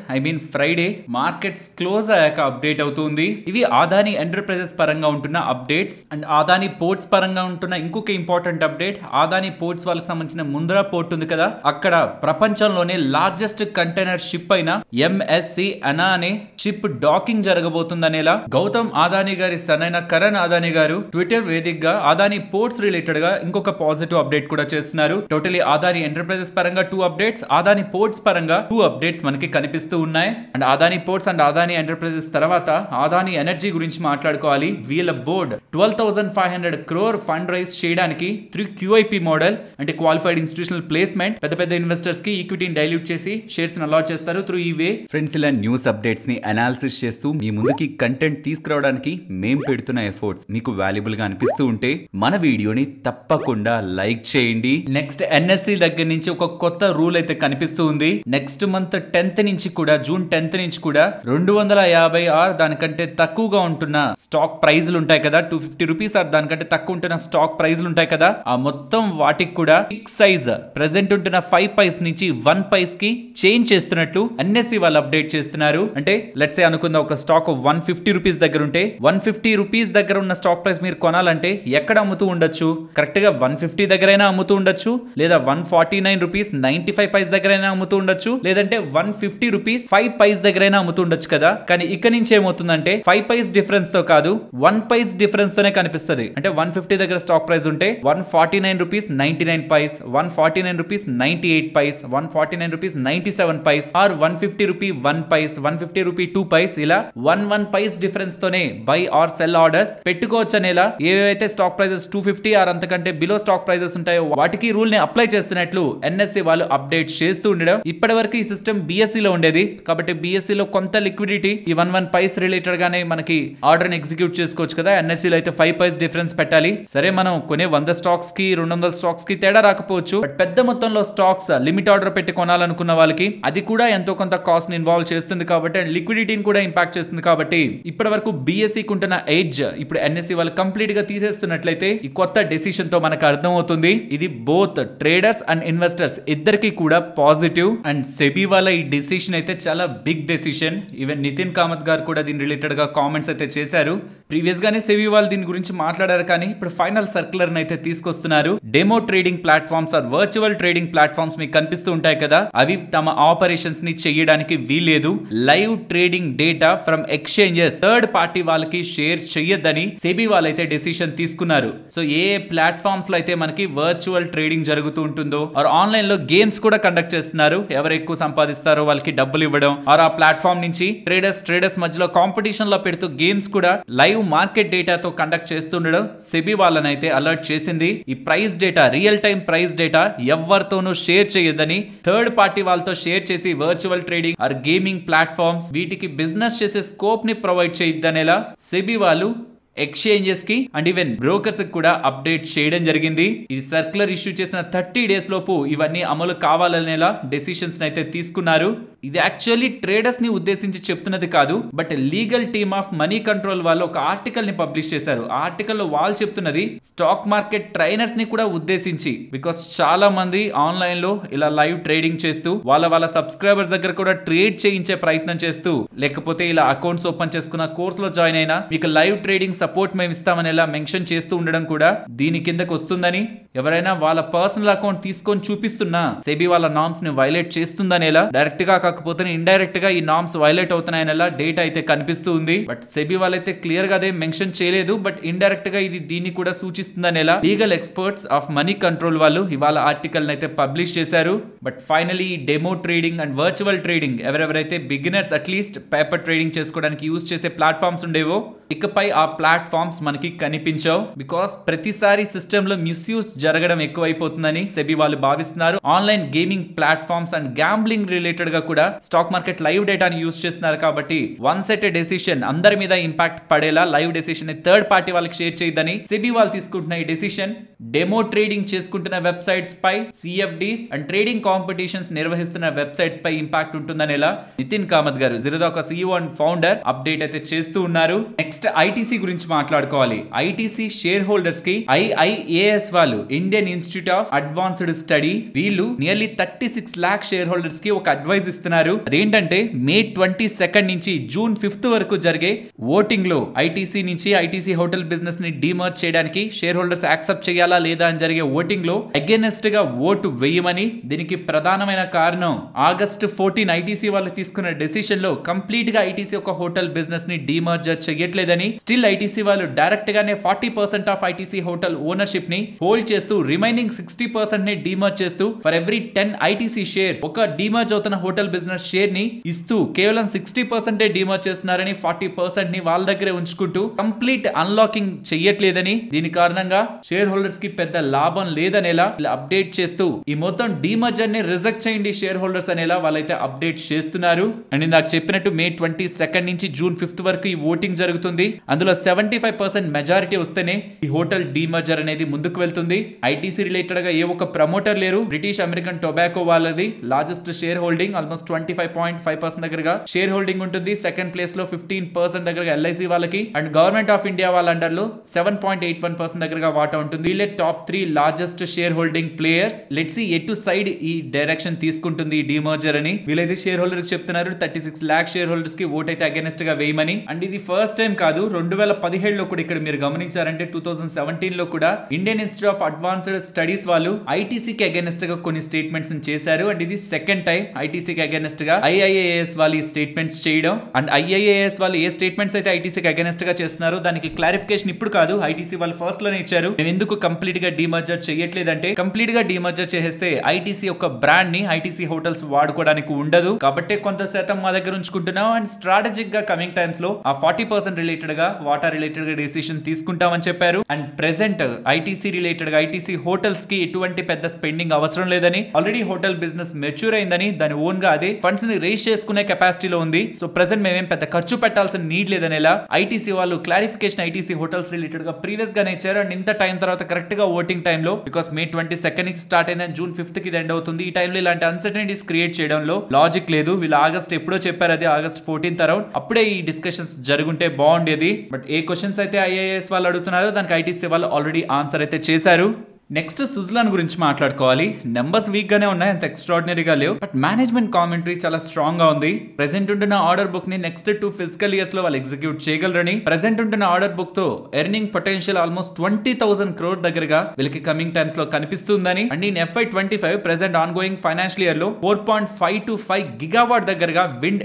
Friday markets close అయ్యాక అప్డేట్ అవుతుంది. ఇవి అదానీ ఎంటర్ప్రైజెస్ పరంగా ఉంటున్న అప్డేట్స్. అండ్ అదానీ పోర్ట్స్ పరంగా ఉంటున్న ఇంకొక ఇంపార్టెంట్ అప్డేట్, అదానీ పోర్ట్స్ వాళ్ళకి సంబంధించిన ముంద్రా పోర్ట్ ఉంది కదా, అక్కడ ప్రపంచంలోనే లార్జెస్ట్ కంటైనర్ షిప్ అయిన MSC అనా అనే షిప్ డాకింగ్ జరగబోతుందనేలా గౌతమ్ అదానీ గారి సన్ అయిన కరణ్ అదానీ గారు ట్విట్టర్ వేదికగా అదానీ పోర్ట్స్ రిలేటెడ్ గా ఇంకొక పాజిటివ్ అప్డేట్ కూడా చేస్తున్నారు. టోటలీ అదానీ ఎంటర్ప్రైజెస్ పరంగా 2 అప్డేట్స్, అదానీ పోర్ట్స్ పరంగా 2 అప్డేట్స్ మనకి కనిపిస్తూ ఉన్నాయి. And Adani ports and Adani enterprises తర్వాత అదానీ ఎనర్జీ గురించి మాట్లాడుకోవాలి. వీళ్ళ బోర్డ్ 12,500 crore ఫండ్ రైజ్ చేయడానికి 3 QIP మోడల్ అంటే క్వాలిఫైడ్ ఇన్స్టిట్యూషనల్ ప్లేస్మెంట్, పెద్ద పెద్ద ఇన్వెస్టర్స్ కి ఈక్విటీని డైల్యూట్ చేసి షేర్స్ ని అలాట్ చేస్తారు త్రూ ఈ వే. ఫ్రెండ్స్, ఇలా న్యూస్ అప్డేట్స్ ని అనాలిసిస్ చేస్తూ మీ ముందుకి కంటెంట్ తీసుకురావడానికి మేం పెడుతున్న ఎఫర్ట్స్ మీకు వాల్యుబుల్ గా అనిపిస్తూ ఉంటే మన వీడియోని తప్పకుండా లైక్ చేయండి. నెక్స్ట్ NSE దగ్గర నుంచి ఒక కొత్త రూల్ అయితే కనిపిస్తూ ఉంది. నెక్స్ట్ మంత్ 10th నుంచి కూడా, జూన్ 10th నుంచి కూడా 250 ఆర్ దానికంటే తక్కువగా ఉంటున్న స్టాక్ ప్రైజ్లు ఉంటాయి కదా, 250 రూపీస్ ఆర్ దానికంటే తక్కువ ఉంటున్న స్టాక్ ప్రైజ్లు ఉంటాయి కదా, ఆ మొత్తం వాటికి కూడా ఫిక్స్ సైజ్ ప్రెసెంట్ ఉంటున్న 5 పైస్ నుంచి 1 పైస్ కి చేంజ్ చేస్తున్నట్టు NSE వాళ్ళు అప్డేట్ చేస్తున్నారు. అంటే లెట్స్ సే అనుకుందాం, ఒక స్టాక్ 150 రూపీస్ దగ్గర ఉంటే 150 రూపీస్ దగ్గర ఉన్న స్టాక్ ప్రైస్ మీరు కొనాలంటే ఎక్కడ అమ్ముతూ ఉండొచ్చు? కరెక్ట్ గా 150 దగ్గరైనా అమ్ముతూ ఉండొచ్చు, లేదా 149 రూపీస్ 95 పైస్ దగ్గరైనా అమ్ముతూ ఉండొచ్చు, లేదంటే 150 రూపీస్ 5 పైస్ దగ్గరైనా అమ్ముతూ ఉండొచ్చు కదా. కానీ ఇక్కడ నుంచి ఏమవుతుందంటే 5 పైస్ డిఫరెన్స్ తో కాదు, 1 పైస్ డిఫరెన్స్ తోనే కనిపిస్తుంది. అంటే 150 దగ్గర స్టాక్ ప్రైస్ ఉంటే 149 rupees 99 paise, 149 rupees 98 paise, 149 rupees 97 paise, or 150 rupee 1 paise, 150 rupee 2 paise, ఇలా 1 పైస్ డిఫరెన్స్ తోనే బై ఆర్ సెల్ ఆర్డర్స్ పెట్టుకోవచ్చు అనేలా ఏవైతే స్టాక్ ప్రైజెస్ 250 ఆర్ అంతకంటే బిలో స్టాక్ ప్రైజెస్ ఉంటాయో వాటికి రూల్ ని అప్లై చేస్తున్నట్లు NSE వాళ్ళు అప్డేట్ చేస్తూ ఉండడం. ఇప్పటి వరకు ఈ సిస్టమ్ BSE లో ఉండేది కాబట్టి BSE లో కొంత లిక్విడిటీ ఈ 1 పైస్ రిలేటెడ్ గానే మనకి ఆర్డర్ ని ఎగ్జిక్యూట్ చేసుకోవచ్చు కదా. NSE లో అయితే 5 పైస్ డిఫరెన్స్ పెట్టాలి. సరే, మనం కొనే 100 స్టాక్స్ కి 200 స్టాక్స్ కి తేడా రాకపోవచ్చు, బట్ పెద్ద మొత్తంలో స్టాక్స్ లిమిట్ ఆర్డర్ పెట్టి కొనాలనుకున్న వాళ్ళకి అది కూడా ఎంతో కొంత కాస్ట్ ని ఇన్వాల్వ్ చేస్తుంది కాబట్టి, అండ్ లిక్విడిటీని కూడా ఇంపాక్ట్ చేస్తుంది కాబట్టి ఇప్పటి వరకు BSE కుంటున్న ఎడ్జ్ ఇప్పుడు NSE వాళ్ళు కంప్లీట్ గా తీసేస్తున్నట్లయితే ఈ కొత్త డెసిషన్ తో మనకు అర్థం అవుతుంది. ఇది బోత్ ట్రేడర్స్ అండ్ ఇన్వెస్టర్స్ ఇద్దరికి కూడా పాజిటివ్. అండ్ సెబీ వాళ్ళ ఈ డెసిషన్ అయితే చాలా big decision. Even Nithin Kamath గారు కూడా దీని రిలేటెడ్ గా కామెంట్స్ అయితే చేశారు. ప్రీవియస్ గానే సెబీ వాళ్ళు దీని గురించి మాట్లాడారు, కానీ ఇప్పుడు ఫైనల్ సర్క్యులర్ అయితే తీసుకొస్తున్నారు. Demo trading platforms or virtual trading platforms మీకు కనిపిస్తూ ఉంటాయి కదా, అవి తమ ఆపరేషన్స్ ని చేయడానికి వీల్లేదు. Live trading data from exchanges third party వాళ్ళకి షేర్ చేయొద్దని సెబీ వాళ్ళైతే డెసిషన్ తీసుకున్నారు. సో ఏ ప్లాట్ఫామ్స్ లో అయితే మనకి వర్చువల్ ట్రేడింగ్ జరుగుతూ ఉంటుందో, ఆర్ ఆన్లైన్ లో గేమ్స్ కూడా కండక్ట్ చేస్తున్నారు, ఎవరు ఎక్కువ సంపాదిస్తారో వాళ్ళకి డబ్బులు ఇవ్వడం, ఆర్ ఆ ప్లాట్ఫామ్ నుంచి ట్రేడర్స్ మధ్యలో కాంపిటీషన్ లో పెడుతూ గేమ్స్ కూడా లైవ్ మార్కెట్ డేటాతో కండక్ట్ చేస్తుండడం సెబీ వాళ్ళనైతే అలర్ట్ చేసింది. ఈ price data, real time price data ఎవరితోనూ షేర్ చేయొద్దని, థర్డ్ పార్టీ వాళ్ళతో షేర్ చేసి virtual trading are gaming platforms వీటికి బిజినెస్ చేసే స్కోప్ ని ప్రొవైడ్ చేయొద్దనేలా సెబీ వాళ్ళు ఎక్స్చేంజెస్ కి అండ్ ఈవెన్ బ్రోకర్స్ కి కూడా అప్డేట్ చేయడం జరిగింది. ఈ సర్క్యులర్ ఇష్యూ చేసిన 30 డేస్ లోపు ఇవన్నీ అమలు కావాలనేలా డెసిషన్స్ అయితే తీసుకున్నారు. ఇది యాక్చువల్లీ ట్రేడర్స్ ని ఉద్దేశించి చెప్తున్నది కాదు, but legal team of money control వాళ్ళు ఒక ఆర్టికల్ ని పబ్లిష్ చేశారు. ఆ ఆర్టికల్ లో వాళ్ళు చెప్తున్నది స్టాక్ మార్కెట్ ట్రైనర్స్ ని కూడా ఉద్దేశించి, బికాస్ చాలా మంది ఆన్లైన్ లో ఇలా లైవ్ ట్రేడింగ్ చేస్తూ వాళ్ళ సబ్స్క్రైబర్స్ దగ్గర కూడా ట్రేడ్ చేయించే ప్రయత్నం చేస్తూ, లేకపోతే ఇలా అకౌంట్స్ ఓపెన్ చేసుకున్న కోర్స్ లో జాయిన్ అయినా మీకు లైవ్ ట్రేడింగ్ సపోర్ట్ మేము ఇస్తామనేలా మెన్షన్ చేస్తూ ఉండడం కూడా దీని కిందకు వస్తుందని, ఎవరైనా వాళ్ళ పర్సనల్ అకౌంట్ తీసుకొని చూపిస్తున్నా సెబీ వాళ్ళ నామ్స్ ని వైలేట్ చేస్తుందనేలా డైరెక్ట్ గా కాకపోతే ఇండైరెక్ట్ గా ఈ నామ్స్ వైలేట్ అవుతున్నాయనేలా డేటా అయితే కనిపిస్తూ ఉంది. బట్ సెబీ వాళ్ళైతే క్లియర్ గా అదే మెన్షన్ చేయలేదు. బట్ ఇండైరెక్ట్ గా ఇది దీన్ని కూడా సూచిస్తుందనేలా legal experts of money control వాళ్ళు ఇవాళ ఆర్టికల్ అయితే పబ్లిష్ చేశారు. But finally demo trading and virtual trading ఎవరెవరైతే బిగినర్స్ అట్లీస్ట్ పేపర్ ట్రేడింగ్ చేసుకోవడానికి యూజ్ చేసే ప్లాట్ఫామ్స్ ఉండేవో ఇకపై ఆ ప్లాట్ఫామ్స్ మనకి కనిపించవు. బికాస్ ప్రతిసారి సిస్టమ్ లో మిస్యూజ్ జరగడం ఎక్కువైపోతుందని సెబీ వాళ్ళు భావిస్తున్నారు. Online gaming platforms and gambling related గా కూడా స్టాక్ మార్కెట్ లైవ్ డేటాని యూజ్ చేస్తున్నారు. కాబట్టి వన్ సెట్ డెసిషన్ అందరి మీద ఇంపాక్ట్ పడేలా లైవ్ డెసిషన్ థర్డ్ పార్టీ వాళ్ళకి షేర్ చేయదని సెబీ వాళ్ళు తీసుకుంటున్న ఈ డెసిషన్ డెమో ట్రేడింగ్ చేసుకుంటున్న వెబ్సైట్స్ పై, సిఎఫ్డీస్ అండ్ ట్రేడింగ్ కాంపిటీషన్స్ నిర్వహిస్తున్న వెబ్సైట్స్ పై ఇంపాక్ట్ ఉంటుందనేలా నితిన్ కామత్ గారు Zerodha CEO and founder update అయితే చేస్తూ ఉన్నారు. నెక్స్ట్ ఐటీసీ గురించి మాట్లాడుకోవాలి. ఐటీసీ షేర్ హోల్డర్స్ కి IIAS వాళ్ళు Indian institute of advanced study వీళ్ళు నియర్లీ 36 lakh షేర్ హోల్డర్స్ కి ఒక అడ్వైస్ ఇస్తున్నారు. అదేంటంటే మే 22 నుంచి జూన్ 5 వరకు జరిగే ఓటింగ్ లో ఐటీసీ నుంచి ఐటీసీ హోటల్ బిజినెస్ ని డిమర్జ్ చేయడానికి షేర్ హోల్డర్స్ యాక్సెప్ట్ చేయాలా లేదా అని జరిగే ఓటింగ్ లో అగైనెస్ట్ గా ఓటు వేయమని. దీనికి ప్రధానమైన కారణం ఆగస్ట్ 14 ఐటీసీ వాళ్ళు తీసుకున్న డెసిషన్ లో కంప్లీట్ గా ఐటీసీ ఒక హోటల్ బిజినెస్ ని డిమర్జర్ చేయట్లేదని, స్టిల్ ఐటీసీ వాళ్ళు డైరెక్ట్ గానే 40% ఆఫ్ ఐటీసీ హోటల్ ఓనర్షిప్ ని హోల్డ్ చేస్తూ రిమైనింగ్ 60% ని డిమర్జ్ చేస్తూ ఫర్ ఎవ్రీ 10 ఐటీసీ షేర్స్ ఒక డిమర్జ్ అవుతున్న హోటల్ బిజినెస్ షేర్ ని ఇస్తూ కేవలం 60% డిమర్జ్ చేస్తున్నారని, 40% ని వాళ్ళ దగ్గరే ఉంచుకుంటూ కంప్లీట్ అన్లాకింగ్ చెయ్యట్లేదని, దీని కారణంగా షేర్ హోల్డర్స్ కి పెద్ద లాభం లేదనేలా అప్డేట్ చేస్తూ ఈ మొత్తం డిమర్జర్ ని రిజెక్ట్ చేయండి షేర్ హోల్డర్స్ అనేలా వాళ్ళైతే అప్డేట్ చేస్తున్నారు. అండ్ ఇందాక చెప్పినట్టు మే 22 నుంచి జూన్ 5 వరకు ఈ ఓటింగ్ జరుగుతుంది. అందులో 75% మెజారిటీ వస్తేనే ఈ హోటల్ డిమర్జర్ అనేది ముందుకు వెళ్తుంది. ఐటీసీ రిలేటెడ్ గా ఏ ఒక్క ప్రమోటర్ లేరు. బ్రిటిష్ అమెరికన్ టొబాకో వాళ్ళది లార్జెస్ట్ షేర్ హోల్డింగ్ ఆల్మోస్ట్ 25.5% దగ్గరగా షేర్ హోల్డింగ్ ఉంటుంది. సెకండ్ ప్లేస్ లో 15% దగ్గరగా ఎల్ఐసి వాళ్ళకి అండ్ గవర్నమెంట్ ఆఫ్ ఇండియా వాళ్ళ అండర్ లో 7.81% దగ్గరగా వాటా ఉంటుంది. వీళ్ళే top 3 largest share holding players. Let's see ఎటు సైడ్ ఈ డైరెక్షన్ తీసుకుంటుంది ఈ డిమర్జర్ అని వీళ్ళైతే షేర్ హోల్డర్ కి చెప్తున్నారు. 36 lakh షేర్ హోల్డర్స్ కి ఓట్ అయితే అగైనెస్ట్ గా వేయమని. అండ్ ఇది ఫస్ట్ టైం కాదు, 2017 లో కూడా ఇక్కడ మీరు గమనించారంటే 2017 లో కూడా Indian institute of advanced studies వాళ్ళు ఐటీసీకి అగైనెస్ట్ గా కొన్ని స్టేట్మెంట్స్ చేశారు. అండ్ ఇది సెకండ్ టైం ఐటీసీకి అగైనెస్ట్ గా IIAS వాళ్ళు ఈ స్టేట్మెంట్స్ చేయడం. అండ్ IIAS వాళ్ళు ఏ స్టేట్మెంట్స్ అయితే ఐటీసీకి అగైనెస్ట్ గా చేస్తున్నారో దానికి క్లారిఫికేషన్ ఇప్పుడు కాదు, ఐటీసీ వాళ్ళు ఫస్ట్ లోనే ఇచ్చారు. మేము ఎందుకు కంప్లీట్ గా డిమర్జర్ చేయట్లేదంటే కంప్లీట్ గా డిమర్జర్ చేస్తే ఐటీసీ యొక్క బ్రాండ్ ని ఐటీసీ హోటల్స్ వాడుకోవడానికి ఉండదు కాబట్టి కొంత శాతం మా దగ్గర ఉంచుకుంటున్నాం. అండ్ స్ట్రాటజిక్ గా కమింగ్ టైమ్స్ లో ఆ 40% రిలేటెడ్ గా వాటా రిలేటెడ్ గా డెసిషన్ తీసుకుంటామని చెప్పారు. అండ్ ప్రెసెంట్ ఐటీసీ రిలేటెడ్ గా ఐటీసీ హోటల్స్ కి ఎటువంటి పెద్ద స్పెండింగ్ అవసరం లేదని, ఆల్రెడీ హోటల్ బిజినెస్ మెచ్యూర్ అయిందని, దాని ఓన్ గా అదే ఫండ్స్ ని రేస్ చేసుకునే కెపాసిటీలో ఉంది. సో ప్రెసెంట్ మేమేం పెద్ద ఖర్చు పెట్టాల్సిన నీడ్ లేదనేలా ఐటీసీ వాళ్ళు క్లారిఫికేషన్ ఐటీసీ హోటల్స్ రిలేటెడ్ గా ప్రీవియస్ గానే ఇచ్చారు. అండ్ ఇంత టైం తర్వాత కరెక్ట్ గా ఓటింగ్ టైం లో బికాస్ మే 22 నుంచి స్టార్ట్ అయిందని జూన్ 5 కి ఎండ్ అవుతుంది. ఈ టైంలో ఇలాంటి అన్సర్టనిటీస్ క్రియేట్ చేయడంలో లాజిక్ లేదు. వీళ్ళు ఆగస్ట్ ఎప్పుడో చెప్పారు, అది ఆగస్ట్ 14 అరౌండ్ అప్పుడే ఈ డిస్కషన్స్ జరుగుంటే బాగుండేది. బట్ ఏ క్వశ్చన్స్ అయితే IIAS వాళ్ళు అడుగుతున్నారో దానికి ఐటీసీ వాళ్ళు ఆల్రెడీ ఆన్సర్ అయితే చేశారు. నెక్స్ట్ సుజలాన్ గురించి మాట్లాడుకోవాలి. నెంబర్స్ వీక్ గానే ఉన్నాయి, అంత ఎక్స్ట్రాడినరీగా లేవు. బట్ మేనేజ్మెంట్ కామెంటరీ చాలా స్ట్రాంగ్ గా ఉంది. ప్రెసెంట్ ఉంటున్న ఆర్డర్ బుక్ ని నెక్స్ట్ 2 fiscal years లో వాళ్ళు ఎగ్జిక్యూట్ చేయగలరని, ప్రెసెంట్ ఉంటున్న ఆర్డర్ బుక్ తో ఎర్నింగ్ పొటెన్షియల్ ఆల్మోస్ట్ 20,000 crore దగ్గరగా వీళ్ళకి కమింగ్ టైమ్స్ లో కనిపిస్తుందని. అండ్ ఈ FY25 present ongoing financial year లో 4.5 to 5 gigawatt దగ్గరగా విండ్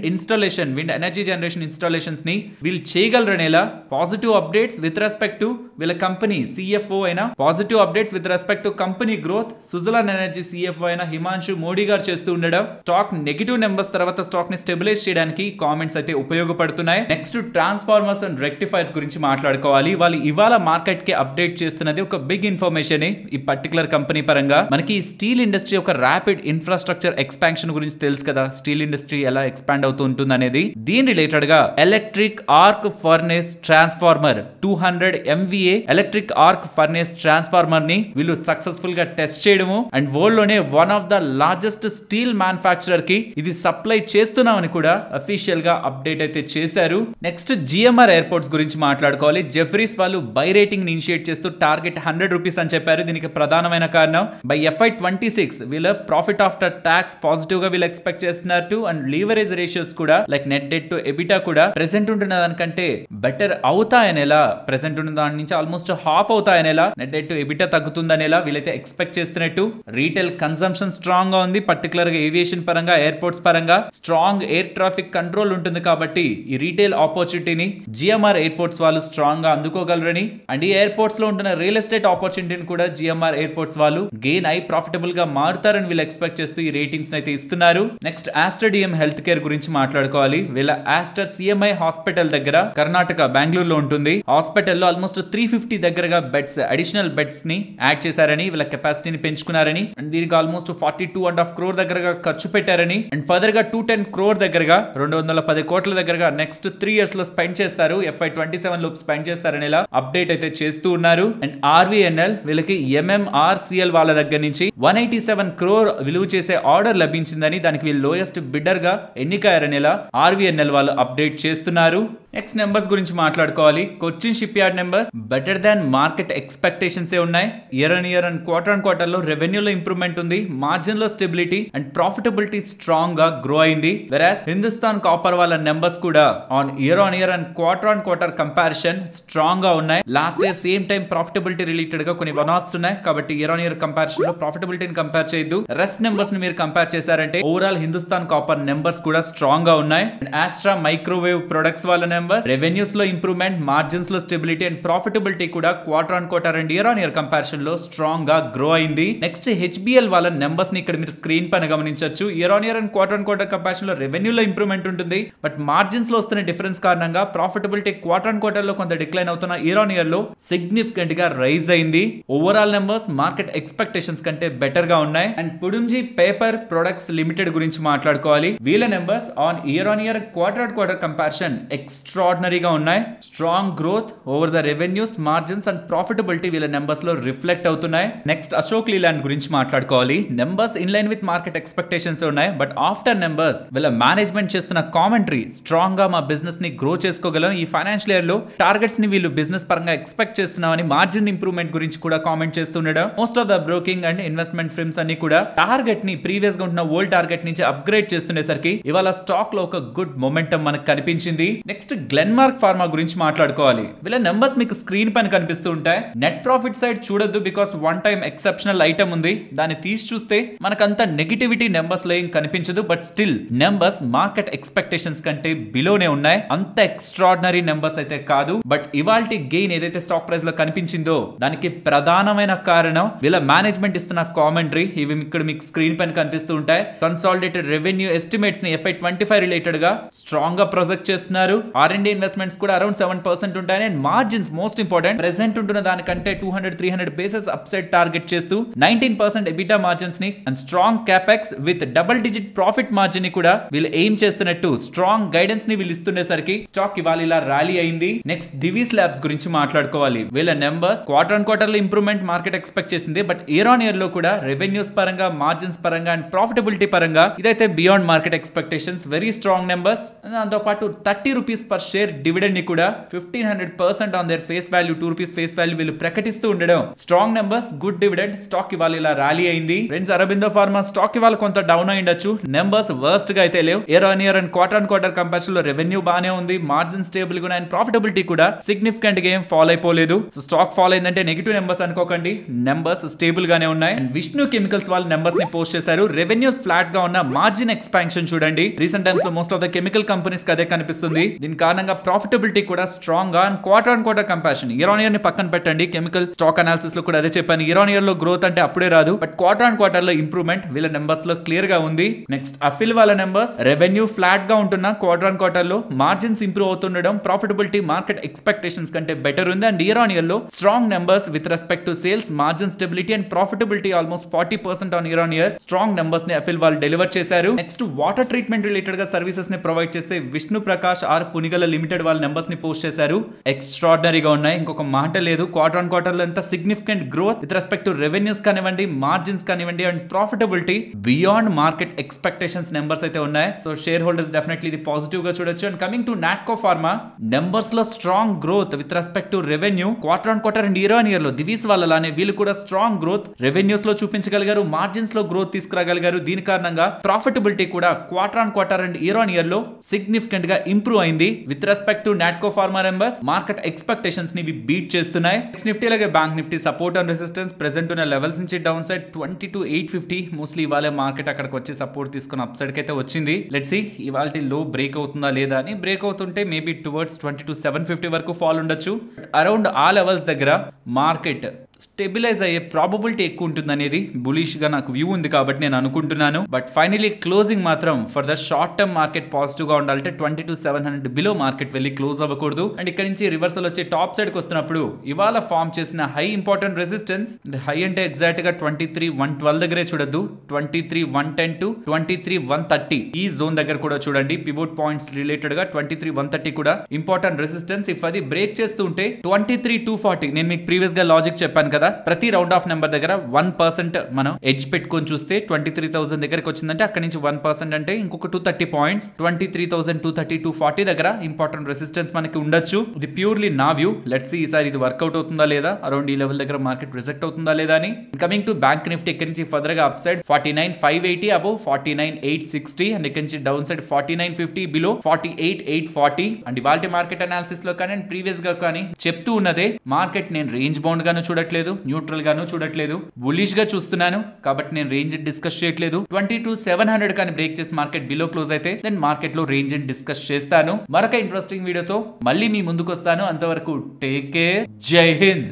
ఎనర్జీ జనరేషన్ ఇన్స్టాలేషన్స్ ని వీళ్ళు చేయగలరనేలా positive updates with respect to వీళ్ళ కంపెనీ CFO అయినా, positive updates with respect to company growth Suzlon energy CFO అయిన హిమాంశు మోడీ గారు చేస్తూ ఉండడం స్టాక్ నెగిటివ్ నెంబర్స్ తర్వాత స్టాక్ ని స్టెబిలైజ్ చేయడానికి కామెంట్స్ అయితే ఉపయోగపడుతున్నాయి. నెక్స్ట్ ట్రాన్స్ఫార్మర్స్ అండ్ రెక్టిఫైర్స్ గురించి మాట్లాడుకోవాలి. వాళ్ళు ఇవాళ మార్కెట్ కి అప్డేట్ చేస్తున్నది ఒక బిగ్ ఇన్ఫర్మేషన్. ఈ పర్టికులర్ కంపెనీ పరంగా మనకి స్టీల్ ఇండస్ట్రీ ఒక ర్యాపిడ్ ఇన్ఫ్రాస్ట్రక్చర్ ఎక్స్పాన్షన్ గురించి తెలుసు కదా, స్టీల్ ఇండస్ట్రీ ఎలా ఎక్స్పాండ్ అవుతూ ఉంటుంది అనేది. దీని రిలేటెడ్ గా electric arc furnace transformer 200 MVA electric arc furnace transformer ని వీళ్ళు సక్సెస్ఫుల్ గా టెస్ట్ చేయడము అండ్ వరల్డ్ లోనే one of the largest steel manufacturer కి ఇది సప్లై చేస్తున్నామని కూడా అఫీషియల్ గా అప్డేట్ అయితే చేశారు. నెక్స్ట్ GMR ఎయిర్పోర్ట్స్ గురించి మాట్లాడుకోవాలి. జెఫ్రీస్ వాళ్ళు బై రేటింగ్ ని ఇనిషియేట్ చేస్తూ టార్గెట్ 100 రూపీస్ అని చెప్పారు. దీనికి ప్రధానమైన కారణం బై FY26 వీళ్ళ ప్రాఫిట్ ఆఫ్టర్ ట్యాక్స్ పాజిటివ్ గా వీళ్ళు ఎక్స్పెక్ట్ చేస్తున్నారు. అండ్ లీవరేజ్ రేషియోస్ కూడా like net debt to EBITDA కూడా ప్రెసెంట్ ఉంటున్న దానికంటే బెటర్ అవుతాయనేలా, ప్రెసెంట్ ఉన్న దాని నుంచి ఆల్మోస్ట్ హాఫ్ అవుతాయనేలా నెట్ డెట్ టు ఎబిటా తగ్గుతుంది ఉందనేలా వీళ్ళైతే ఎక్స్పెక్ట్ చేస్తున్నట్టు. రీటైల్ కన్సంప్షన్ స్ట్రాంగ్ గా ఉంది, పర్టికులర్ గా ఏవియేషన్ పరంగా, ఎయిర్పోర్ట్స్ పరంగా స్ట్రాంగ్ ఎయిర్ ట్రాఫిక్ కంట్రోల్ ఉంటుంది కాబట్టి ఈ రీటైల్ ఆపర్చునిటీని జిఎంఆర్ ఎయిర్పోర్ట్స్ వాళ్ళు స్ట్రాంగ్ గా అందుకోగలరని, అండ్ ఈ ఎయిర్పోర్ట్స్ లో ఉంటున్న రియల్ ఎస్టేట్ ఆపర్చునిటీని కూడా జిఎంఆర్ ఎయిర్పోర్ట్స్ వాళ్ళు గెయిన్ అయి ప్రాఫిటబుల్ గా మారుతారని వీళ్ళు ఎక్స్పెక్ట్ చేస్తూ ఈ రేటింగ్స్ అయితే ఇస్తున్నారు. Next Aster DM health care గురించి మాట్లాడుకోవాలి. వీళ్ళ ఆస్టర్ సిఎంఐ హాస్పిటల్ దగ్గర కర్ణాటక బెంగళూరులో ఉంటుంది. హాస్పిటల్లో ఆల్మోస్ట్ 350 దగ్గరగా బెడ్స్, అడిషనల్ బెడ్స్ ని యాడ్ చేశారని, వీళ్ళ కెపాసిటీని పెంచుకున్నారని, అండ్ దీనికి ఆల్మోస్ట్ 42.5 crore దగ్గరగా ఖర్చు పెట్టారని, అండ్ ఫర్దర్ గా 210 crore దగ్గరగా 210 కోట్ల దగ్గరగా నెక్స్ట్ 3 years లో స్పెండ్ చేస్తారు, FY27 లో స్పెండ్ చేస్తారని ఇలా అప్డేట్ అయితే చేస్తూ ఉన్నారు. అండ్ ఆర్వీఎన్ఎల్ వీళ్ళకి ఎంఎంఆర్సిఎల్ వాళ్ళ దగ్గర నుంచి 187 crore విలువ చేసే ఆర్డర్ లభించిందని, దానికి వీళ్ళు లోయెస్ట్ బిడ్డర్ గా ఎన్నికయ్యారని ఇలా ఆర్వీఎన్ఎల్ వాళ్ళు అప్డేట్ చేస్తున్నారు. నెక్స్ట్ నెంబర్స్ గురించి మాట్లాడుకోవాలి. Cochin shipyard numbers better than market expectations ఏ ఉన్నాయి. Year on year and quarter లో రెవెన్యూలో ఇంప్రూవ్మెంట్ ఉంది, మార్జిన్ లో స్టెబిలిటీ అండ్ ప్రాఫిటబిలిటీ స్ట్రాంగ్ గా గ్రో అయింది. వెరాస్ హిందుస్థాన్ కాపర్ వాళ్ళ నెంబర్స్ కూడా on year and quarter comparison strong గా ఉన్నాయి. Last year same time profitability related గా కొన్ని వన్-ఆఫ్స్ ఉన్నాయి కాబట్టి ఇయర్ ఆన్ ఇయర్ కంపారిజన్ లో ప్రాఫిటబిలిటీని కంపేర్ చేయొద్దు. రెస్ట్ నెంబర్స్ ని మీరు కంపేర్ చేశారంటే ఓవరాల్ హిందుస్థాన్ కాపర్ నెంబర్స్ కూడా స్ట్రాంగ్ గా ఉన్నాయి. ఆస్ట్రా మైక్రోవేవ్ ప్రొడక్ట్స్ వాళ్ళ రెవెన్యూస్ లో ఇంప్రూవ్మెంట్, మార్జిన్స్ లో స్టెబిలిటీ అండ్ ప్రాఫిటబిలిటీ కూడా quarter and year on year comparison లో స్ట్రాంగ్ గా గ్రో అయింది. నెక్స్ట్ హెచ్బిఎల్ వాళ్ళ నెంబర్స్ ని ఇక్కడ మీరు స్క్రీన్ పైన గమనించవచ్చు. Year on year and quarter comparison లో రెవెన్యూలో ఇంప్రూవ్మెంట్ ఉంటుంది, బట్ మార్జిన్స్ లో వస్తున్న డిఫరెన్స్ కారణంగా ప్రాఫిటబిలిటీ క్వార్టర్ లో కొంత డిక్లైన్ అవుతున్న ఇయర్ ఆన్ ఇయర్ లో సిగ్నిఫికెంట్ గా రైజ్ అయింది. ఓవరాల్ నెంబర్స్ మార్కెట్ ఎక్స్పెక్టేషన్స్ కంటే బెటర్ గా ఉన్నాయి. And Pudumjee paper products limited గురించి మాట్లాడుకోవాలి. వీళ్ళ numbers on year quarter comparison ఎక్స్ట్రాడినరీగా ఉన్నాయి. Strong growth over the revenues, margins and profitability వీళ్ళ నెంబర్స్ లో రిఫ్లెక్ట్ అవుతున్నాయి. నెక్స్ట్ అశోక్ లీలాండ్ గురించి మాట్లాడుకోవాలి. Numbers in line with market expectations ఉన్నాయి, బట్ ఆఫ్టర్ నెంబర్స్ వీళ్ళ మేనేజ్మెంట్ చేస్తున్న కామెంటరీ స్ట్రాంగ్ గా మా బిజినెస్ ని గ్రో చేసుకోగలం, ఈ ఫైనాన్షియల్ ఇయర్ లో టార్గెట్స్ ని వీళ్ళు బిజినెస్ పరంగా ఎక్స్పెక్ట్ చేస్తున్నామని మార్జిన్ ఇంప్రూవ్మెంట్ గురించి కూడా కామెంట్ చేస్తుండడం. Most of the broking and investment firms అన్ని కూడా టార్గెట్ ని ప్రీవియస్ గా ఉన్న ఓల్డ్ టార్గెట్ నుంచి అప్గ్రేడ్ చేస్తుండేసరికి ఇవాళ స్టాక్ లో ఒక గుడ్ మొమెంటం మనకు కనిపించింది. నెక్స్ట్ గ్లెన్మార్క్ ఫార్మా గురించి మాట్లాడుకోవాలి. వీళ్ళ నెంబర్స్ మీకు స్క్రీన్ పైన కనిపిస్తూ ఉంటాయి. నెట్ ప్రాఫిట్ సైడ్ చూడొద్దు, because one time exceptional item ఉంది, దాన్ని తీసి చూస్తే మనకంత నెగిటివిటీ నెంబర్స్ లో ఏం కనిపించదు. But still numbers market expectations కంటే బిలోనే ఉన్నాయి, అంత ఎక్స్ట్రాడినరీ నెంబర్స్ అయితే కాదు. బట్ ఇవాల్టి గెయిన్ ఏదైతే స్టాక్ ప్రైస్ లో కనిపించిందో దానికి ప్రధానమైన కారణం వీళ్ళ మేనేజ్మెంట్ ఇస్తున్న కామెంటరీ. ఇవి ఇక్కడ మీకు స్క్రీన్ పైన కనిపిస్తూ ఉంటాయి. కన్సాలిడేటెడ్ రెవెన్యూ ఎస్టిమేట్స్ ని FY25 రిలేటెడ్ గా స్ట్రాంగ్ గా ప్రొజెక్ట్ చేస్తున్నారు. R&D ఇన్వెస్ట్మెంట్స్ కూడా అరౌండ్ 7% ఉంటాయి. And margins most important, present ఉంటున్న దానికంటే 200-300 బేసిస్ అప్సైడ్ టార్గెట్ చేస్తూ 19% ఎబిటా మార్జిన్స్ ని and strong capex with double digit profit margin ని కూడా వీళ్ళు ఎయిమ్ చేస్తున్నట్టు స్ట్రాంగ్ గైడెన్స్ ని వీళ్ళు ఇస్తుండేసరికి స్టాక్ ఇవాళ ఇలా ర్యాలీ అయింది. నెక్స్ట్ దివీస్ ల్యాబ్స్ గురించి మాట్లాడుకోవాలి. వీళ్ళ నెంబర్స్ క్వార్టర్ లో ఇంప్రూవ్మెంట్ మార్కెట్ ఎక్స్పెక్ట్ చేసింది, బట్ ఇయర్ ఆన్ ఇయర్ లో కూడా రెవెన్యూస్ పరంగా, మార్జిన్స్ పరంగా అండ్ ప్రాఫిటబిలిటీ పరంగా ఇదైతే beyond market expectations. Very strong numbers. దాంతో పాటు 30 rupees పర్ షేర్ డివిడెండ్ ని కూడా 1500% on their face value, 2 rupees face value వీళ్ళు ప్రకటిస్తూ ఉండడం strong numbers, good dividend. Stock ఇవాళ ఇలా ర్యాలీ అయింది. ఫ్రెండ్స్, అరబిందో ఫార్మా స్టాక్ ఇవాళ కొంత డౌన్ అయ్యిండొచ్చు. నెంబర్స్ వర్స్ట్ గా అయితే లేవు. Year on year and quarter comparison లో రెవెన్యూ బానే ఉంది, మార్జిన్ స్టేబుల్ గా అండ్ ప్రాఫిటబిలిటీ కూడా సిగ్నిఫికెంట్ గా ఏం ఫాల్ అయిపోలేదు. సో స్టాక్ ఫాల్ అయిందంటే నెగిటివ్ నెంబర్స్ అనుకోకండి, నెంబర్స్ స్టేబుల్ గానే ఉన్నాయి. అండ్ విష్ణు కెమికల్స్ వాళ్ళ నెంబర్స్ ని పోస్ట్ చేశారు. రెవెన్యూస్ ఫ్లాట్ గా ఉన్న, మార్జిన్ ఎక్స్పాన్షన్ చూడండి. రీసెంట్ టైమ్స్ లో most of the chemical companies అదే కనిపిస్తుంది. దీని కారణంగా ప్రాఫిటబిలిటీ కూడా స్ట్రాంగ్ గా and quarter comparison year on year ని పక్కన పెట్టండి. కెమికల్ స్టాక్ అనాలిసిస్ లో కూడా అదే చెప్పాను. ఇయర్ ఆన్ ఇయర్ లో గ్రోత్ అంటే అప్పుడే రాదు, బట్ క్వార్టర్ లో ఇంప్రూవ్మెంట్ వీళ్ళ నెంబర్స్ లో క్లియర్ గా ఉంది. నెక్స్ట్ అఫిల్ వాళ్ళ నెంబర్స్ రెవెన్యూ ఫ్లాట్ గా ఉంటున్న, క్వార్టర్ లో మార్జిన్స్ ఇంప్రూవ్ అవుతుండడం, ప్రాఫిటబిలిటీ మార్కెట్ ఎక్స్పెక్టేషన్స్ కంటే బెటర్ ఉంది. అండ్ ఇయర్ ఆన్ ఇయర్ లో strong numbers with respect to sales, margin stability and profitability almost 40% on year strong numbers ని అఫిల్ వాళ్ళు డెలివర్ చేశారు. నెక్స్ట్ వాటర్ ట్రీట్మెంట్ రిలేటెడ్ గా సర్వీసెస్ ని ప్రొవైడ్ చేస్తే విష్ణు ప్రకాష్ ఆర్ పునిగల లిమిటెడ్ వాళ్ళ నెంబర్స్ ని పోస్ట్ చేశారు. ఎక్స్ట్రాడినరీగా ఉన్నాయి, ఇంకొక మాట లేదు. క్వార్టర్ లో ఎంత significant growth with respect to revenues కానివ్వండి, మార్జిన్స్ కానివ్వండి and profitability beyond market expectations numbers అయితే ఉన్నాయి. సో షేర్ హోల్డర్స్ డెఫినెట్లీ ఇది పాజిటివ్ గా చూడొచ్చు. And coming to Natco Pharma numbers లో strong growth with respect to revenue, quarter and year on year లో దివీస్ వాళ్ళలానే వీళ్ళు కూడా స్ట్రాంగ్ గ్రోత్ రెవెన్యూస్ లో చూపించగలిగారు, మార్జిన్స్ లో గ్రోత్ తీసుకురాగలిగారు. దీని కారణంగా ప్రాఫిటబిలిటీ కూడా quarter and year on year లో సిగ్నిఫికెంట్ గా ఇంప్రూవ్ అయింది. With respect to Natco Pharma numbers market expectations ని బీట్ చేస్తున్నాయి. నెక్స్ట్ నిఫ్టీ అలాగే bank Nifty support and resistance present ఉన్న లెవెల్స్ నుంచి డౌన్ సైడ్ 22,850 మోస్ట్లీ ఇవాళ మార్కెట్ అక్కడికి వచ్చి సపోర్ట్ తీసుకుని అప్ సైడ్ కి అయితే వచ్చింది. లెట్స్ సీ ఇవాళ లో బ్రేక్ అవుతుందా లేదా అని. బ్రేక్ అవుతుంటే మేబీ టువర్డ్స్ 22,750 వరకు ఫాల్ ఉండొచ్చు. అరౌండ్ ఆ లెవెల్స్ దగ్గర మార్కెట్ స్టెబిలైజ్ అయ్యే ప్రాబబిలిటీ ఎక్కువ ఉంటుంది అనేది బులిష్ గా నాకు వ్యూ ఉంది కాబట్టి నేను అనుకుంటున్నాను. బట్ ఫైనలీ క్లోజింగ్ మాత్రం for the short term market positive గా ఉండాలంటే 22,700 బిలో మార్కెట్ వెళ్ళి క్లోజ్ అవ్వకూడదు. అండ్ ఇక్కడ నుంచి రివర్సల్ వచ్చి టాప్ సైడ్ కి వస్తున్నప్పుడు ఇవాళ ఫామ్ చేసిన హై ఇంపార్టెంట్ రెసిస్టెన్స్ హై అంటే ఎగ్జాక్ట్ గా 23,112 దగ్గరే చూడొద్దు, 23,110 టు 23,130 ఈ జోన్ దగ్గర కూడా చూడండి. పివోట్ పాయింట్స్ రిలేటెడ్ గా 23,130 కూడా ఇంపార్టెంట్ రెసిస్టెన్స్. ఇఫ్ అది బ్రేక్ చేస్తూ ఉంటే 23,240 నేను మీకు ప్రీవియస్ గా లాజిక్ చెప్పాను కదా, ప్రతి రౌండ్ ఆఫ్ నెంబర్ దగ్గర 1% మనం ఎడ్జ్ పెట్టుకొని చూస్తే 23,000 దగ్గరికి వచ్చిందంటే అక్కడ నుంచి 1% అంటే ఇంకొక 230 పాయింట్స్ 23,230 240 దగ్గర ఇంపార్టెంట్ రెసిస్టెన్స్ మనకి ఉండొచ్చు. ఇది ప్యూర్లీ నా వ్యూ. లెట్స్ సీ ఈసారి ఇది వర్కౌట్ అవుతుందా లేదా, అరౌండ్ ఈ లెవెల్ దగ్గర మార్కెట్ రిజెక్ట్ అవుతుందా లేదా అని. కమింగ్ టు బ్యాంక్ నిఫ్టీ ఇక్కడ నుంచి ఫర్దర్ గా అప్ సైడ్ 49,580 అబౌవ్ 49,860 అండ్ ఇక్కడ నుంచి డౌన్ సైడ్ 49,50 బిలో 48,840. అండ్ ఇవాల్టి మార్కెట్ అనాలిసిస్ లో కానీ ప్రీవియస్ గా కానీ చెప్తూ ఉన్నదే మార్కెట్ నేను రేంజ్ బౌండ్ గాను చూడట్లేదు, న్యూట్రల్ గాను చూడట్లేదు, బులిష్ గా చూస్తున్నాను. కాబట్టి నేను రేంజ్ డిస్కస్ చేయట్లేదు. 22,700 కానీ బ్రేక్ చేసి మార్కెట్ బిలో క్లోజ్ అయితే దెన్ మార్కెట్ లో రేంజ్ డిస్కస్ చేస్తాను. మరొక ఇంట్రెస్టింగ్ వీడియోతో మళ్ళీ మీ ముందుకు వస్తాను. అంతవరకు టేక్ కేర్. జై హింద్.